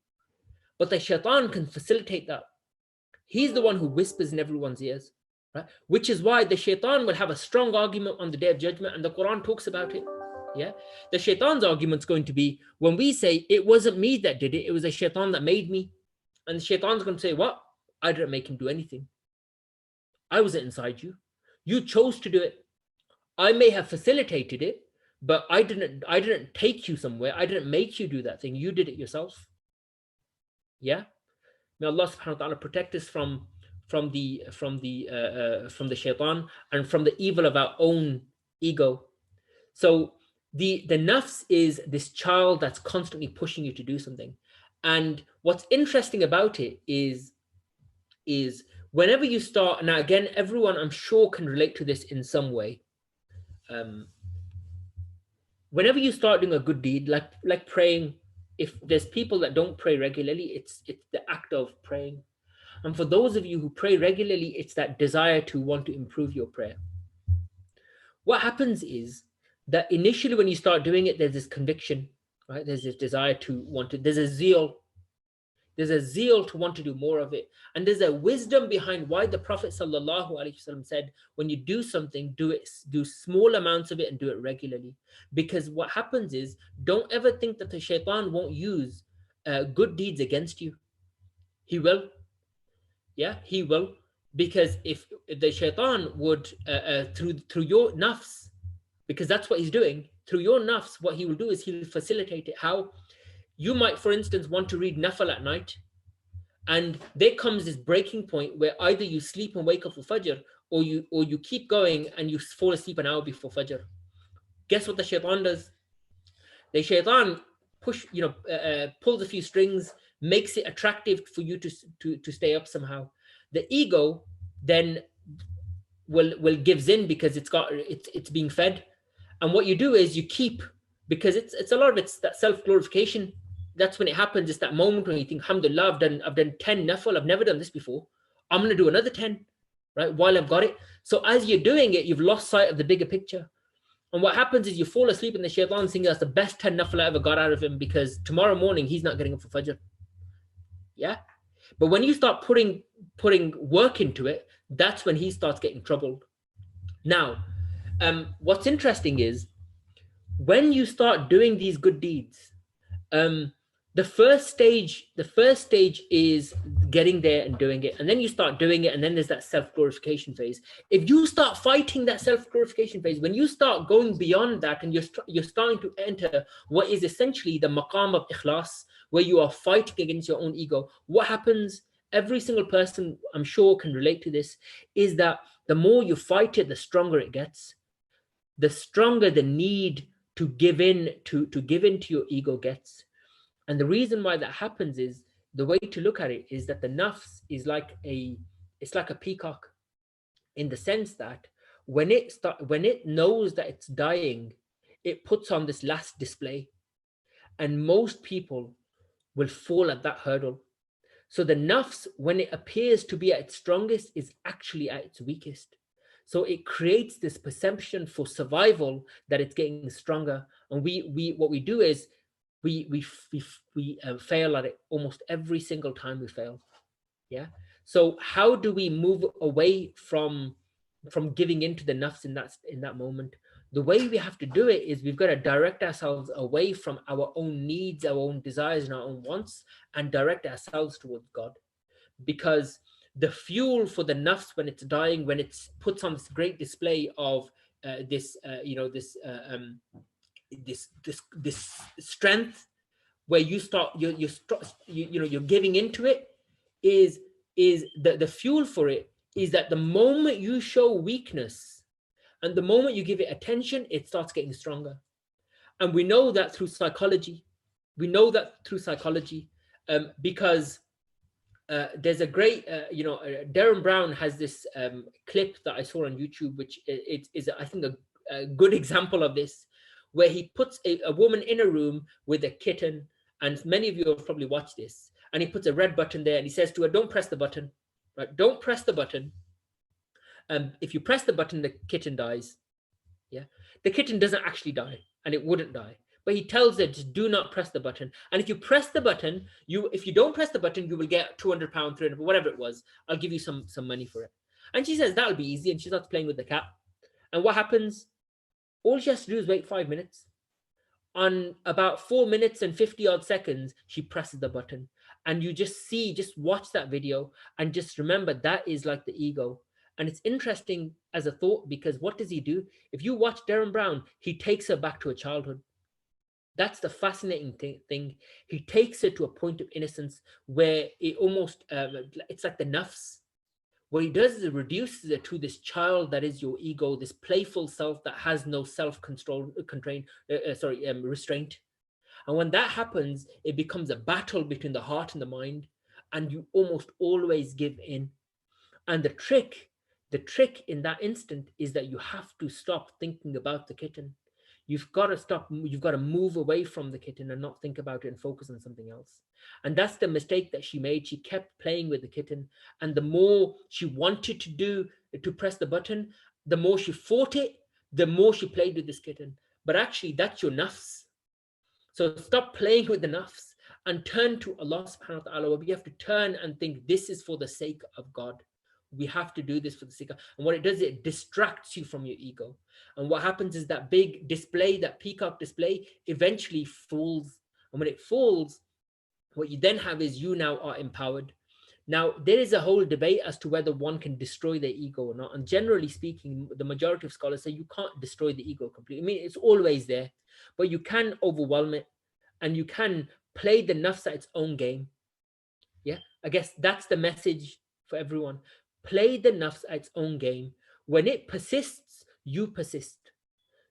But the shaitan can facilitate that. He's the one who whispers in everyone's ears, right? Which is why the shaitan will have a strong argument on the day of judgment, and the Quran talks about it. Yeah, the shaitan's argument's going to be when we say it wasn't me that did it, it was a shaitan that made me, and the shaitan's going to say, what? I didn't make him do anything. I wasn't inside you. You chose to do it. I may have facilitated it, but I didn't take you somewhere. I didn't make you do that thing. You did it yourself. Yeah. May Allah subhanahu wa ta'ala protect us from the shaitan and from the evil of our own ego. So the nafs is this child that's constantly pushing you to do something. And what's interesting about it is whenever you start, now again, everyone I'm sure can relate to this in some way. Whenever you start doing a good deed, like praying, if there's people that don't pray regularly, it's the act of praying. And for those of you who pray regularly, it's that desire to want to improve your prayer. What happens is that initially when you start doing it, there's this conviction, right? There's this desire to want to, there's a zeal to want to do more of it. And there's a wisdom behind why the Prophet ﷺ said, when you do something, do small amounts of it and do it regularly. Because what happens is, don't ever think that the shaitan won't use good deeds against you. He will. Yeah, he will. Because if the shaitan would, through your nafs, because that's what he's doing, through your nafs, what he will do is he'll facilitate it. How? You might, for instance, want to read nafal at night, and there comes this breaking point where either you sleep and wake up for fajr, or you keep going and you fall asleep an hour before fajr. Guess what the shaitan does? The shaitan pulls a few strings, makes it attractive for you to stay up somehow. The ego then will gives in because it's being fed, and what you do is you keep, because it's a lot of it's that self-glorification. That's when it happens. It's that moment when you think, alhamdulillah, I've done 10 nafal, I've never done this before, I'm going to do another 10, right, while I've got it. So as you're doing it, you've lost sight of the bigger picture. And what happens is you fall asleep in the shaitan thinking that's the best 10 nafal I ever got out of him, because tomorrow morning he's not getting up for fajr. Yeah. But when you start putting work into it, that's when he starts getting troubled. Now, what's interesting is when you start doing these good deeds, the first stage is getting there and doing it, and then you start doing it, and then there's that self-glorification phase. If you start fighting that self-glorification phase, when you start going beyond that and you're starting to enter what is essentially the maqam of ikhlas, where you are fighting against your own ego, what happens? Every single person, I'm sure, can relate to this, is that the more you fight it, the stronger it gets. The stronger the need to give in to your ego gets. And the reason why that happens is, the way to look at it is that the nafs is like a peacock, in the sense that when it knows that it's dying, it puts on this last display, and most people will fall at that hurdle. So the nafs, when it appears to be at its strongest, is actually at its weakest. So it creates this perception for survival that it's getting stronger. And what we do is we fail at it almost every single time we fail. Yeah. So how do we move away from giving into the nafs in that moment? The way we have to do it is we've got to direct ourselves away from our own needs, our own desires, and our own wants, and direct ourselves towards God. Because the fuel for the nafs, when it's dying, when it puts on this great display of this strength, where you're giving into it, is the fuel for it is that the moment you show weakness and the moment you give it attention, it starts getting stronger. And we know that through psychology. Because there's a great, Darren Brown has this clip that I saw on YouTube, which is I think a good example of this, where he puts a woman in a room with a kitten, and many of you have probably watched this, and he puts a red button there, and he says to her, don't press the button, right? Don't press the button. If you press the button, the kitten dies. Yeah, the kitten doesn't actually die, and it wouldn't die. But he tells her, just do not press the button. And if you press the button, if you don't press the button, you will get £200, £300, whatever it was. I'll give you some money for it. And she says, that'll be easy. And she starts playing with the cat. And what happens? All she has to do is wait 5 minutes. On about 4 minutes and 50 odd seconds, she presses the button. And you just watch that video and just remember that is like the ego. And it's interesting as a thought, because what does he do? If you watch Derren Brown, he takes her back to her childhood. That's the fascinating thing. He takes her to a point of innocence where it almost, it's like the nafs. What he does is it reduces it to this child that is your ego, this playful self that has no self-control, restraint. And when that happens, it becomes a battle between the heart and the mind, and you almost always give in. And the trick in that instant is that you have to stop thinking about the kitten. You've got to stop, you've got to move away from the kitten and not think about it and focus on something else. And that's the mistake that she made. She kept playing with the kitten. And the more she wanted to press the button, the more she fought it, the more she played with this kitten. But actually, that's your nafs. So stop playing with the nafs and turn to Allah subhanahu wa ta'ala. We have to turn and think, this is for the sake of God. We have to do this for the sake of, and what it does, it distracts you from your ego. And what happens is that big display, that peacock display, eventually falls. And when it falls, what you then have is you now are empowered. Now, there is a whole debate as to whether one can destroy their ego or not. And generally speaking, the majority of scholars say you can't destroy the ego completely. I mean, it's always there, but you can overwhelm it and you can play the nafs at its own game. Yeah, I guess that's the message for everyone. Play the nafs at its own game. When it persists, you persist.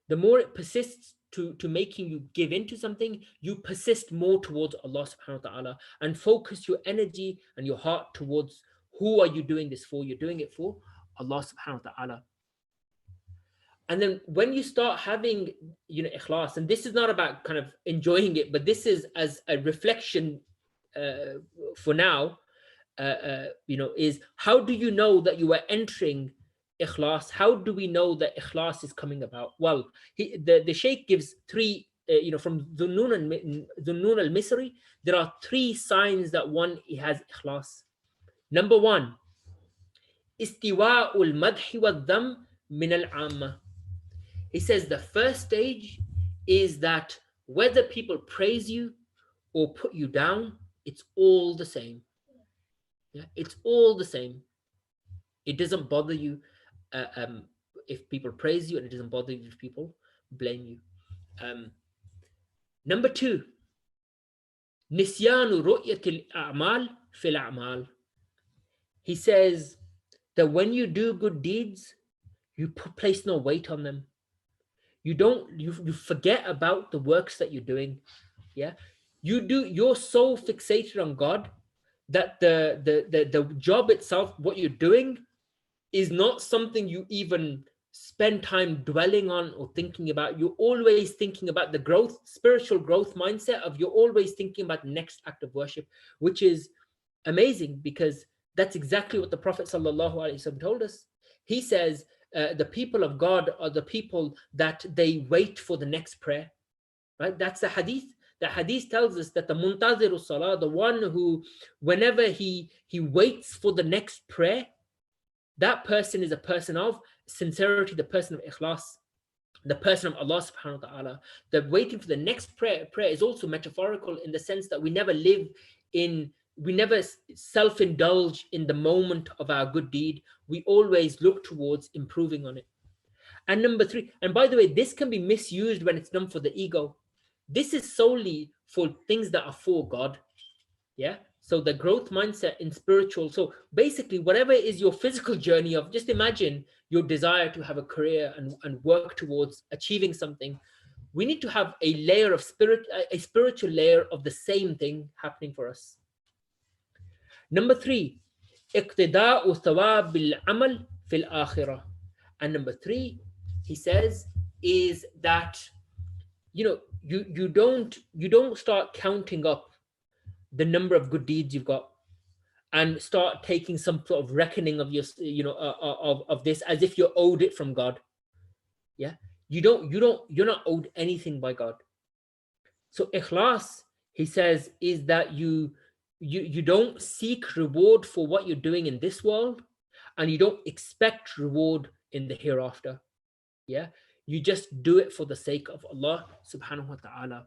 The more it persists to making you give into something, you persist more towards Allah subhanahu wa ta'ala and focus your energy and your heart towards who are you doing this for? You're doing it for Allah subhanahu wa ta'ala. And then when you start having, ikhlas, and this is not about kind of enjoying it, but this is as a reflection for now, is how do you know that you are entering ikhlas? How do we know that ikhlas is coming about? Well, the Shaykh gives three, from Dhunnun al-Misri, there are 3 signs that one has ikhlas. Number 1, istiwa'ul madhi wa dham min al-amma. He says the first stage is that whether people praise you or put you down, it's all the same. Yeah, it's all the same. It doesn't bother you if people praise you, and it doesn't bother you if people blame you. Number 2, nisyanu ru'yatil a'mal fil a'mal. He says that when you do good deeds, you place no weight on them. You forget about the works that you're doing. Yeah, you're so fixated on God that the job itself, what you're doing, is not something you even spend time dwelling on or thinking about. You're always thinking about the spiritual growth mindset of, you're always thinking about the next act of worship, which is amazing, because that's exactly what the Prophet sallallahu alaihi wasallam told us. He says the people of God are the people that they wait for the next prayer, right? That's the hadith. The hadith tells us that the muntaziru salah, the one who, whenever he waits for the next prayer, that person is a person of sincerity, the person of ikhlas, the person of Allah subhanahu wa ta'ala. The waiting for the next prayer is also metaphorical in the sense that we never self-indulge in the moment of our good deed. We always look towards improving on it. And number 3, and by the way, this can be misused when it's done for the ego. This is solely for things that are for God. Yeah. So the growth mindset in spiritual. So basically, whatever is your physical journey of, just imagine your desire to have a career and work towards achieving something. We need to have a layer of a spiritual layer of the same thing happening for us. Number 3, iqtida'u thawab bil amal fil akhirah. And number 3, he says, is that you don't start counting up the number of good deeds you've got and start taking some sort of reckoning of your of this as if you're owed it from God. Yeah, you're not owed anything by God. So ikhlas, he says, is that you don't seek reward for what you're doing in this world, and you don't expect reward in the hereafter. Yeah, you just do it for the sake of Allah subhanahu wa ta'ala.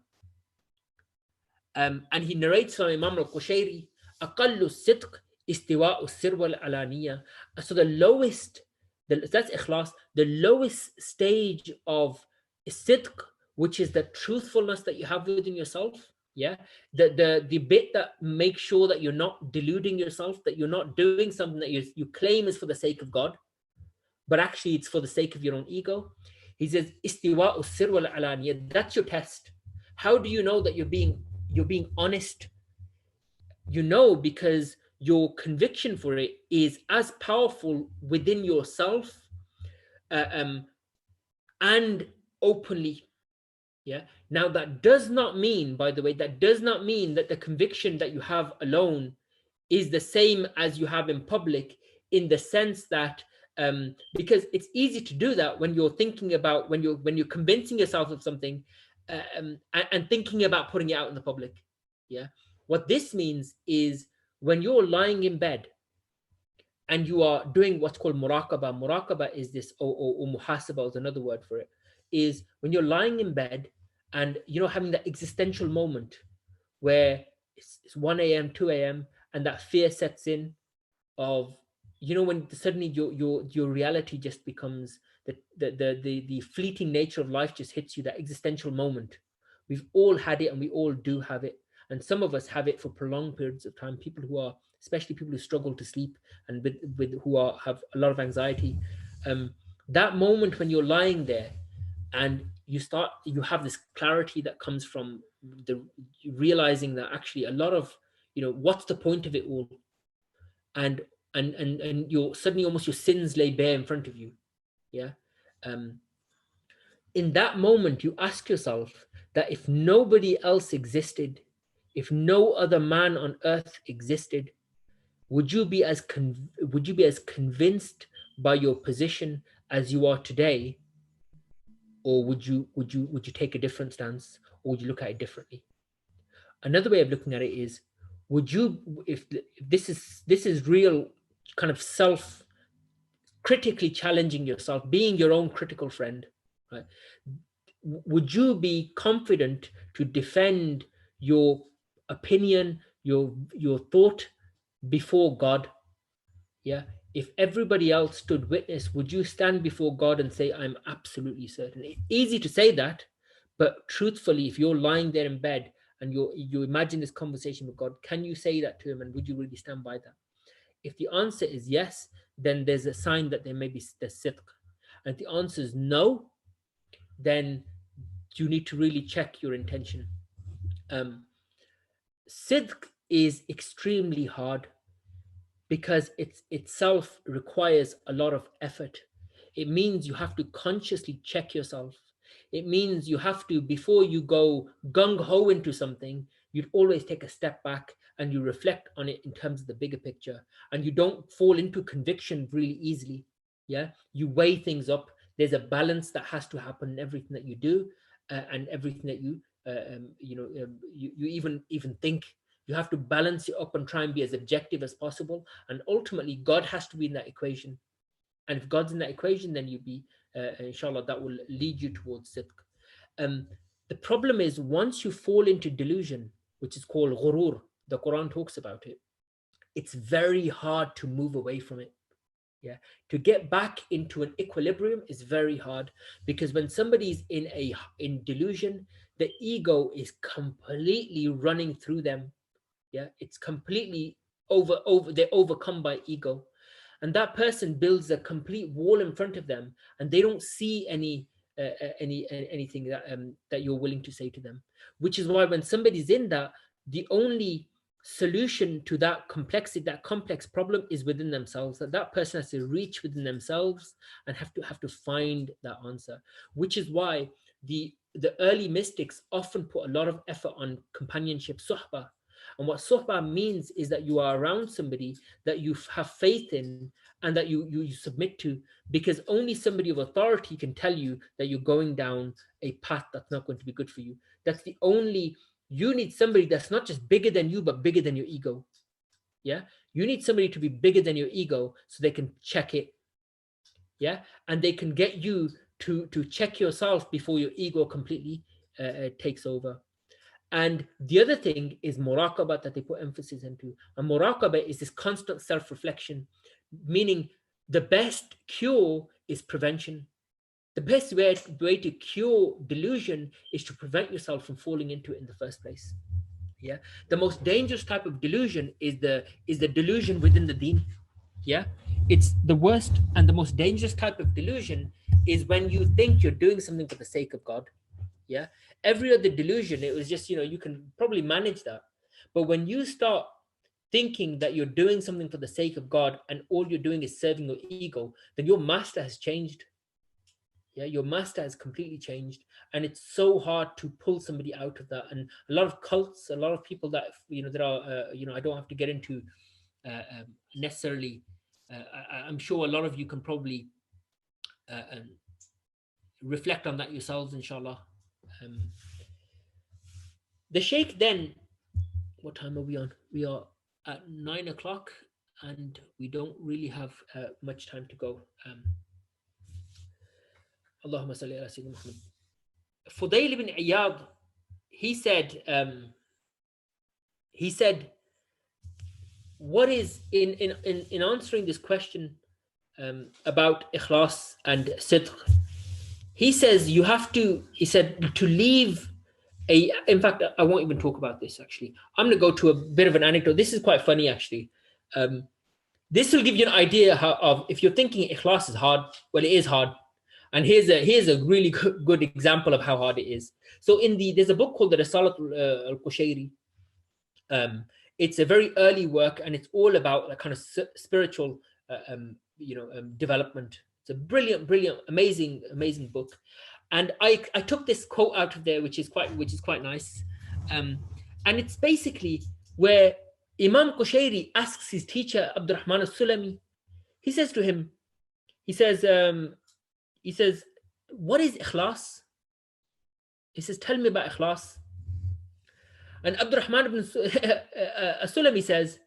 And he narrates from Imam al-Qushayri, أقل الصدق استواء السر والعلانية. So the lowest, that's ikhlas, the lowest stage of sidq, which is the truthfulness that you have within yourself. Yeah, the bit that makes sure that you're not deluding yourself, that you're not doing something that you claim is for the sake of God, but actually it's for the sake of your own ego. He says, istiwa sir wal alaniya. That's your test. How do you know that you're being honest? You know, because your conviction for it is as powerful within yourself, and openly. Yeah. Now that does not mean, by the way, that does not mean that the conviction that you have alone is the same as you have in public, in the sense that because it's easy to do that when you're thinking about when you're convincing yourself of something, and thinking about putting it out in the public. Yeah. What this means is when you're lying in bed and you are doing what's called muraqabah. Muraqabah is this, or muhasabah is another word for it, is when you're lying in bed and having that existential moment where it's 1 a.m., 2 a.m., and that fear sets in of, when suddenly your reality just becomes the fleeting nature of life just hits you, that existential moment. We've all had it, and we all do have it, and some of us have it for prolonged periods of time. People who are, especially people who struggle to sleep, and with who have a lot of anxiety, that moment when you're lying there and you have this clarity that comes from the realizing that actually a lot of, what's the point of it all, and you're suddenly almost your sins lay bare in front of you. Yeah. um in that moment you ask yourself that if nobody else existed, if no other man on earth existed, would you be as convinced by your position as you are today, or would you take a different stance, or would you look at it differently? Another way of looking at it is, would you, if this is real kind of self critically challenging yourself, being your own critical friend, right? Would you be confident to defend your opinion, your thought before God? Yeah. If everybody else stood witness, would you stand before God and say, I'm absolutely certain? It's easy to say that, but truthfully, if you're lying there in bed and you imagine this conversation with God, can you say that to him, and would you really stand by that? If the answer is yes, then there's a sign that there may be the sidq. And if the answer is no, then you need to really check your intention. Sidq is extremely hard because it itself requires a lot of effort. It means you have to consciously check yourself. It means you have to, before you go gung-ho into something, you'd always take a step back and you reflect on it in terms of the bigger picture. And you don't fall into conviction really easily. Yeah, you weigh things up. There's a balance that has to happen in everything that you do, and everything that you even think. You have to balance it up and try and be as objective as possible. And ultimately, God has to be in that equation. And if God's in that equation, then you'll be, inshallah, that will lead you towards sidq. The problem is, once you fall into delusion, which is called ghurur, the Quran talks about it, it's very hard to move away from it. Yeah, to get back into an equilibrium is very hard, because when somebody's in delusion, the ego is completely running through them. Yeah, it's completely they're overcome by ego, and that person builds a complete wall in front of them, and they don't see anything that you're willing to say to them. Which is why when somebody's in that, the only solution to that complexity, that complex problem, is within themselves. That person has to reach within themselves and have to find that answer. Which is why the early mystics often put a lot of effort on companionship, suhbah. And what suhbah means is that you are around somebody that you have faith in and that you submit to, because only somebody of authority can tell you that you're going down a path that's not going to be good for you. That's the only, you need somebody that's not just bigger than you, but bigger than your ego. Yeah. You need somebody to be bigger than your ego so they can check it. Yeah. And they can get you to check yourself before your ego completely takes over. And the other thing is muraqabah that they put emphasis into. And muraqabah is this constant self-reflection, meaning the best cure is prevention. The best way to cure delusion is to prevent yourself from falling into it in the first place. Yeah. The most dangerous type of delusion is the delusion within the deen. Yeah. It's the worst and the most dangerous type of delusion is when you think you're doing something for the sake of God. Yeah. Every other delusion, it was just, you can probably manage that. But when you start thinking that you're doing something for the sake of God and all you're doing is serving your ego, then your master has changed. Yeah, your master has completely changed, and it's so hard to pull somebody out of that. And a lot of cults, a lot of people that there are, I don't have to get into necessarily. I'm sure a lot of you can probably reflect on that yourselves, inshallah. The Sheikh then, what time are we on? We are at 9 o'clock, and we don't really have much time to go. Allahumma salli ala Sayyidina Muhammad. Fudayl ibn Iyad, he said, what is in answering this question about ikhlas and sidq, he says he said to leave in fact, I won't even talk about this actually. I'm going to go to a bit of an anecdote. This is quite funny actually. This will give you an idea of if you're thinking ikhlas is hard, well, it is hard. And here's a really good example of how hard it is. So there's a book called the Risalat al-Qushayri. It's a very early work, and it's all about a kind of spiritual, development. It's a brilliant, amazing book. And I took this quote out of there, which is quite nice. And it's basically where Imam Qushayri asks his teacher Abdurrahman al-Sulami. He says to him, he says, what is ikhlas? He says, tell me about ikhlas. And Abdurrahman ibn Sulami says,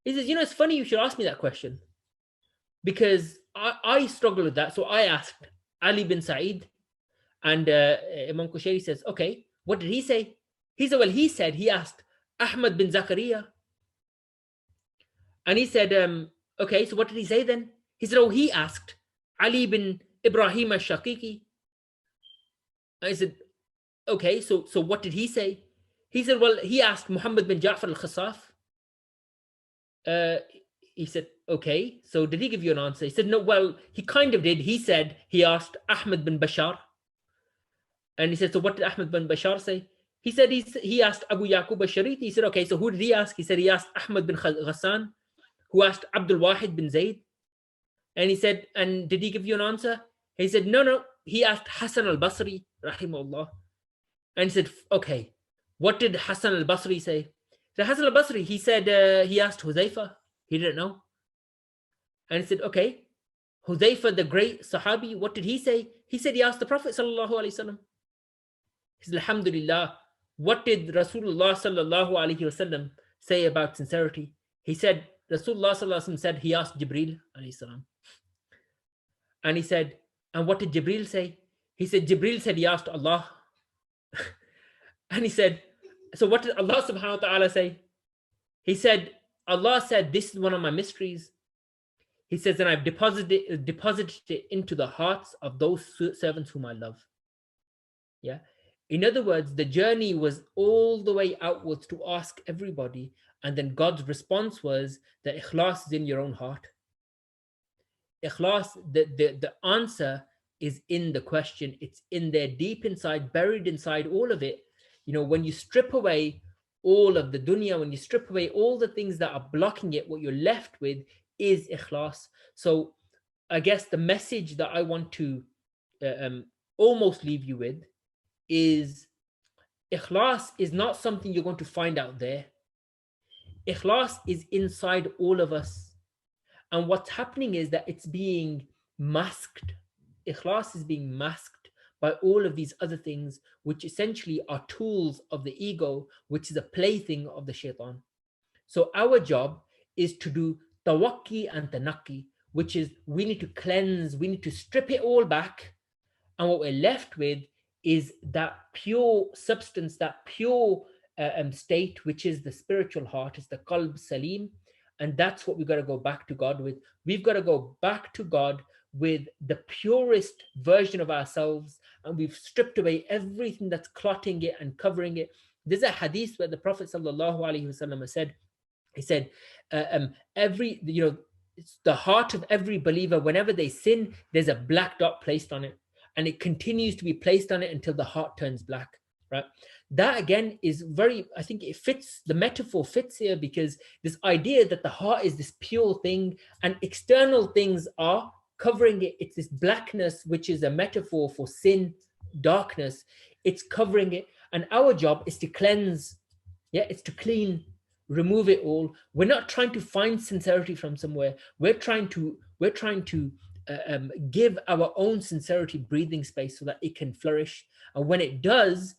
it's funny you should ask me that question, because I struggle with that. So I asked Ali bin Sa'id, and Imam Qushayri says, okay, what did he say? He said, he asked Ahmad bin Zakaria. And he said, okay, so what did he say then? He said, he asked Ali bin Ibrahim al-Shaqiqi. I said, okay, so what did he say? He said, well, he asked Muhammad bin Ja'far al-Khassaf. He said, okay, so did he give you an answer? He said, no, well, he kind of did. He asked Ahmad bin Bashar. And he said, so what did Ahmad bin Bashar say? He said, he asked Abu Yaqub al-Shariti. He said, okay, so who did he ask? He said, he asked Ahmad bin Ghassan, who asked Abdul Wahid bin Zayd. And he said, and did he give you an answer? He said, no, he asked Hassan al-Basri, rahimahullah. And he said, okay, what did Hassan al-Basri say? So Hassan al-Basri, he said, he asked Huzaifa. He didn't know. And he said, okay, Huzaifa, the great Sahabi, what did he say? He said, he asked the Prophet sallallahu alaihi wasallam. He said, alhamdulillah, what did Rasulullah sallallahu alaihi wasallam say about sincerity? He said, Rasulullah sallallahu alaihi wasallam said, he asked Jibril alayhi salam. And he said, and what did Jibril say? He said, Jibril said he asked Allah. And he said, so what did Allah subhanahu wa ta'ala say? He said, Allah said, this is one of my mysteries. He says, and I've deposited it into the hearts of those servants whom I love. Yeah. In other words, the journey was all the way outwards to ask everybody. And then God's response was that ikhlas is in your own heart. Ikhlas, the answer is in the question. It's in there, deep inside, buried inside all of it. When you strip away all of the dunya, when you strip away all the things that are blocking it, what you're left with is ikhlas. So I guess the message that I want to almost leave you with is ikhlas is not something you're going to find out there. Ikhlas is inside all of us. And what's happening is that it's being masked. Ikhlas is being masked by all of these other things, which essentially are tools of the ego, which is a plaything of the shaitan. So our job is to do tawakki and tanaki, which is we need to cleanse, we need to strip it all back. And what we're left with is that pure substance, that pure state, which is the spiritual heart, is the qalb salim. And that's what we've got to go back to God with. We've got to go back to God with the purest version of ourselves, and we've stripped away everything that's clotting it and covering it. There's a hadith where the Prophet sallallahu alaihi wasallam said, he said, every, it's the heart of every believer, whenever they sin, there's a black dot placed on it, and it continues to be placed on it until the heart turns black, right? That again is very, I think it fits, the metaphor fits here, because this idea that the heart is this pure thing and external things are covering it. It's this blackness, which is a metaphor for sin, darkness. It's covering it. And our job is to cleanse. Yeah, it's to clean, remove it all. We're not trying to find sincerity from somewhere. We're trying to give our own sincerity breathing space so that it can flourish. And when it does,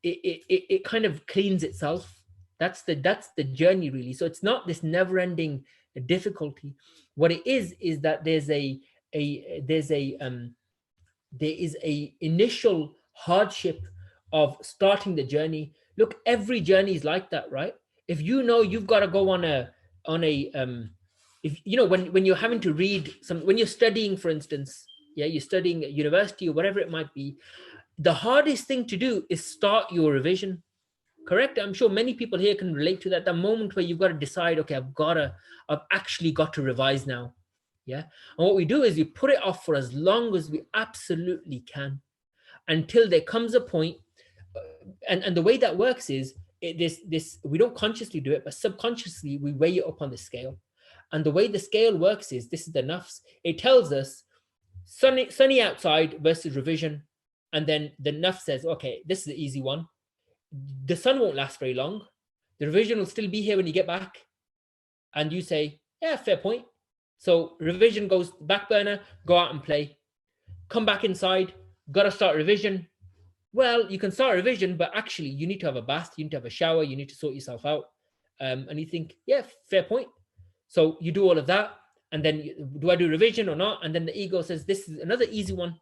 it kind of cleans itself. That's the journey, really. So it's not this never-ending difficulty. What it is that there is a initial hardship of starting the journey. Look, every journey is like that, right? If you know you've got to go on a if you know, when you're having to read when you're studying, for instance, yeah, you're studying at university or whatever it might be, the hardest thing to do is start your revision. Correct? I'm sure many people here can relate to that. The moment where you've got to decide, okay, I've actually got to revise now. Yeah. And what we do is we put it off for as long as we absolutely can, until there comes a point. And the way that works is this we don't consciously do it, but subconsciously we weigh it up on the scale. And the way the scale works is, this is the nafs. It tells us sunny outside versus revision. And then the nafs says, okay, this is the easy one. The sun won't last very long. The revision will still be here when you get back. And you say, yeah, fair point. So revision goes back burner, go out and play. Come back inside, got to start revision. Well, you can start revision, but actually you need to have a bath, you need to have a shower, you need to sort yourself out. And you think, yeah, fair point. So you do all of that. And then do I do revision or not? And then the ego says, this is another easy one.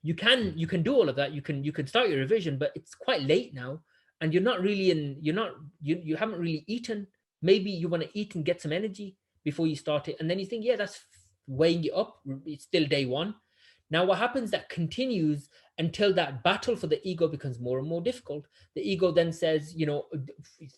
You can do all of that. You can start your revision, but it's quite late now, and you're not really you haven't really eaten. Maybe you want to eat and get some energy before you start it. And then you think, yeah, that's weighing it up. It's still day one. Now what happens, that continues until that battle for the ego becomes more and more difficult. The ego then says,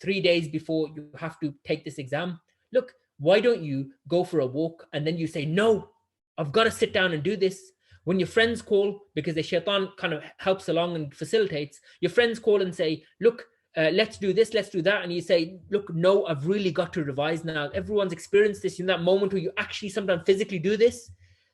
3 days before you have to take this exam, look, why don't you go for a walk? And then you say, no, I've got to sit down and do this. When your friends call, because the shaitan kind of helps along and facilitates, your friends call and say, look, let's do this, let's do that. And you say, look, no, I've really got to revise now. Everyone's experienced this in that moment where you actually sometimes physically do this.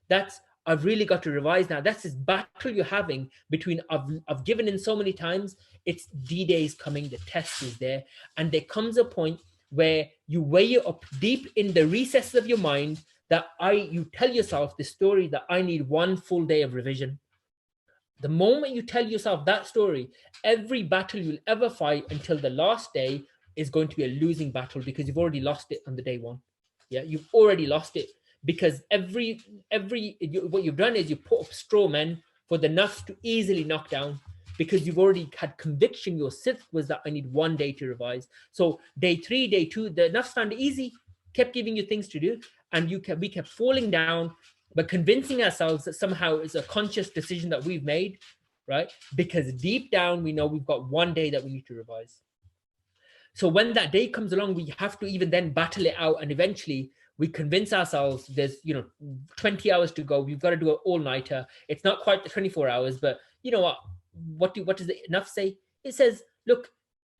That's, I've really got to revise now. That's this battle you're having between I've given in so many times. It's D-Day is coming, the test is there. And there comes a point where you weigh it up deep in the recesses of your mind that you tell yourself the story that I need one full day of revision. The moment you tell yourself that story, every battle you'll ever fight until the last day is going to be a losing battle, because you've already lost it on the day one. Yeah, you've already lost it, because what you've done is you put up straw men for the nafs to easily knock down, because you've already had conviction. Your sixth was that I need 1 day to revise. So day 3, day 2, the nafs found it easy, kept giving you things to do, and we kept falling down, but convincing ourselves that somehow it's a conscious decision that we've made, right? Because deep down we know we've got 1 day that we need to revise. So when that day comes along, we have to even then battle it out, and eventually we convince ourselves there's 20 hours to go. We've got to do an all-nighter. It's not quite the 24 hours, but you know what does the enough say? It says, look,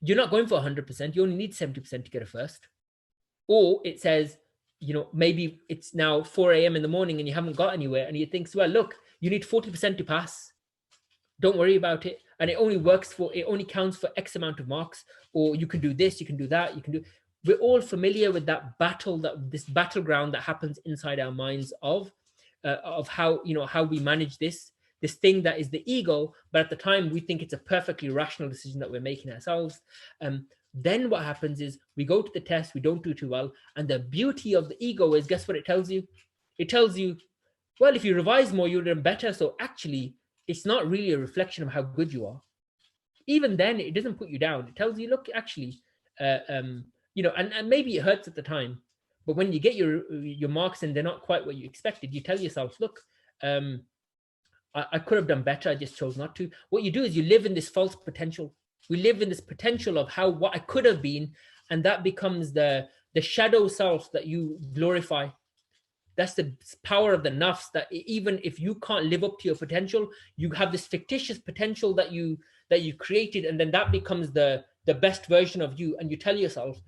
you're not going for 100%. You only need 70% to get a first. Or it says, maybe it's now 4 a.m. in the morning and you haven't got anywhere, and you think, well, look, you need 40% to pass. Don't worry about it. And it only counts for X amount of marks. Or you can do this, you can do that, we're all familiar with that battle, this battleground that happens inside our minds of how we manage this. this thing that is the ego, but at the time we think it's a perfectly rational decision that we're making ourselves. Then what happens is we go to the test, we don't do too well, and the beauty of the ego is, guess what it tells you? It tells you, well, if you revise more, you'll learn better. So actually, it's not really a reflection of how good you are. Even then, it doesn't put you down. It tells you, look, actually, and maybe it hurts at the time, but when you get your marks and they're not quite what you expected, you tell yourself, look, I could have done better. I just chose not to. What you do is you live in this false potential. We live in this potential of what I could have been, and that becomes the shadow self that you glorify. That's the power of the nafs, that even if you can't live up to your potential, you have this fictitious potential that you created, and then that becomes the best version of you. And you tell yourself,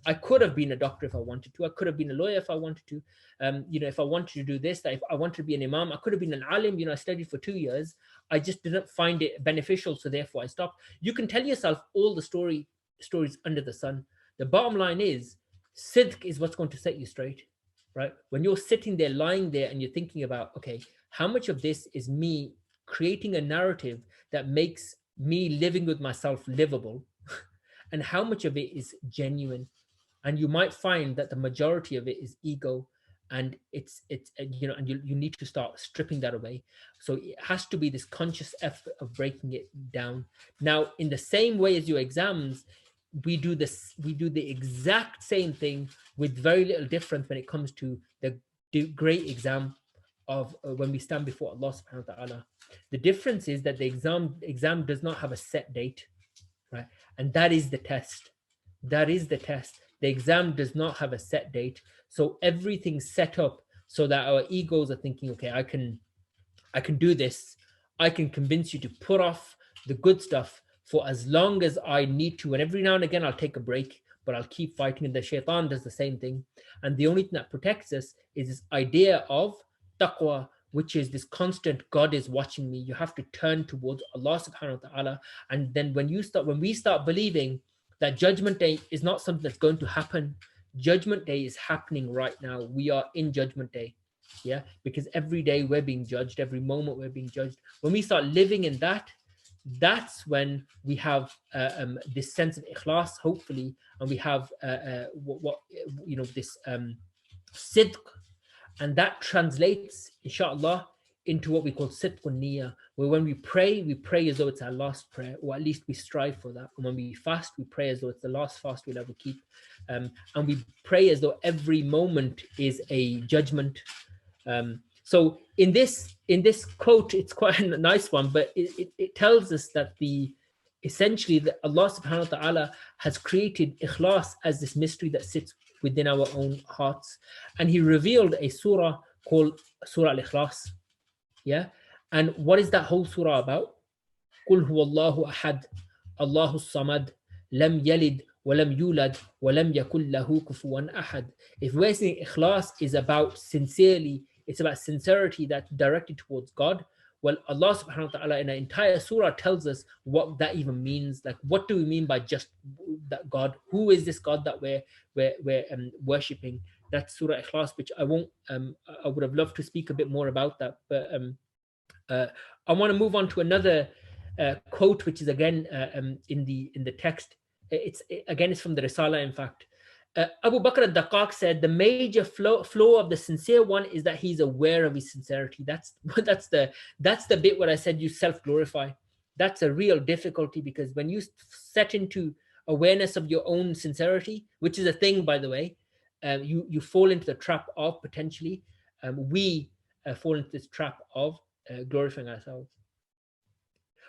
I could have been a doctor if I wanted to. I could have been a lawyer if I wanted to. If I wanted to do this, if I wanted to be an imam, I could have been an alim. I studied for 2 years. I just didn't find it beneficial, so therefore I stopped. You can tell yourself all the stories under the sun. The bottom line is, sidq is what's going to set you straight. Right? When you're sitting there, lying there, and you're thinking about, okay, how much of this is me creating a narrative that makes me living with myself livable, and how much of it is genuine? And you might find that the majority of it is ego, and it's and you need to start stripping that away. So it has to be this conscious effort of breaking it down. Now, in the same way as your exams, we do the exact same thing with very little difference when it comes to the great exam of when we stand before Allah subhanahu wa ta'ala. The difference is that the exam does not have a set date, right? And that is the test. The exam does not have a set date. So everything's set up so that our egos are thinking, okay, I can do this. I can convince you to put off the good stuff for as long as I need to. And every now and again, I'll take a break, but I'll keep fighting. And the shaitan does the same thing. And the only thing that protects us is this idea of taqwa, which is this constant, God is watching me. You have to turn towards Allah subhanahu wa ta'ala. And then when we start believing that judgment day is not something that's going to happen, judgment day is happening right now. We are in judgment day. Yeah, because every day we're being judged, every moment we're being judged. When we start living in that, that's when we have this sense of ikhlas, hopefully, and we have this sidq, and that translates, inshallah, into what we call sidqun niyyah, where when we pray as though it's our last prayer, or at least we strive for that. And when we fast, we pray as though it's the last fast we'll ever keep, and we pray as though every moment is a judgment. So in this quote, it's quite a nice one, but it tells us that essentially that Allah subhanahu wa ta'ala has created ikhlas as this mystery that sits within our own hearts. And he revealed a surah called Surah Al-Ikhlas. Yeah. And what is that whole surah about? Qul huwallahu ahad, Allahu samad, lam yalid walam yulad walam yakul lahu kufuwan ahad. If we're saying ikhlas is about sincerely, it's about sincerity that's directed towards God. Well, Allah subhanahu wa ta'ala in an entire surah tells us what that even means. Like, what do we mean by just that God? Who is this God that we're worshipping? That's Surah Ikhlas, which I would have loved to speak a bit more about that. But I want to move on to another quote, which is again in the text. It's from the Risala, in fact. Abu Bakr al-Daqqaq said the major flaw of the sincere one is that he's aware of his sincerity. That's the bit where I said you self-glorify. That's a real difficulty, because when you set into awareness of your own sincerity, which is a thing, by the way, you fall into the trap of potentially, we fall into this trap of glorifying ourselves.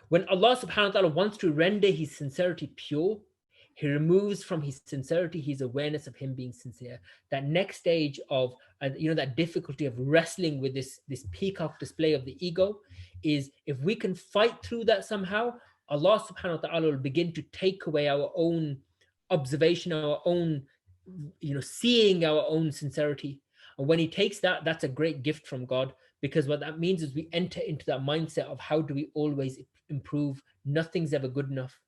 When Allah subhanahu wa ta'ala wants to render his sincerity pure, he removes from his sincerity his awareness of him being sincere. That next stage of that difficulty of wrestling with this peacock display of the ego is, if we can fight through that somehow, Allah subhanahu wa ta'ala will begin to take away our own observation, our own seeing our own sincerity. And when he takes that, that's a great gift from God, because what that means is we enter into that mindset of how do we always improve. Nothing's ever good enough.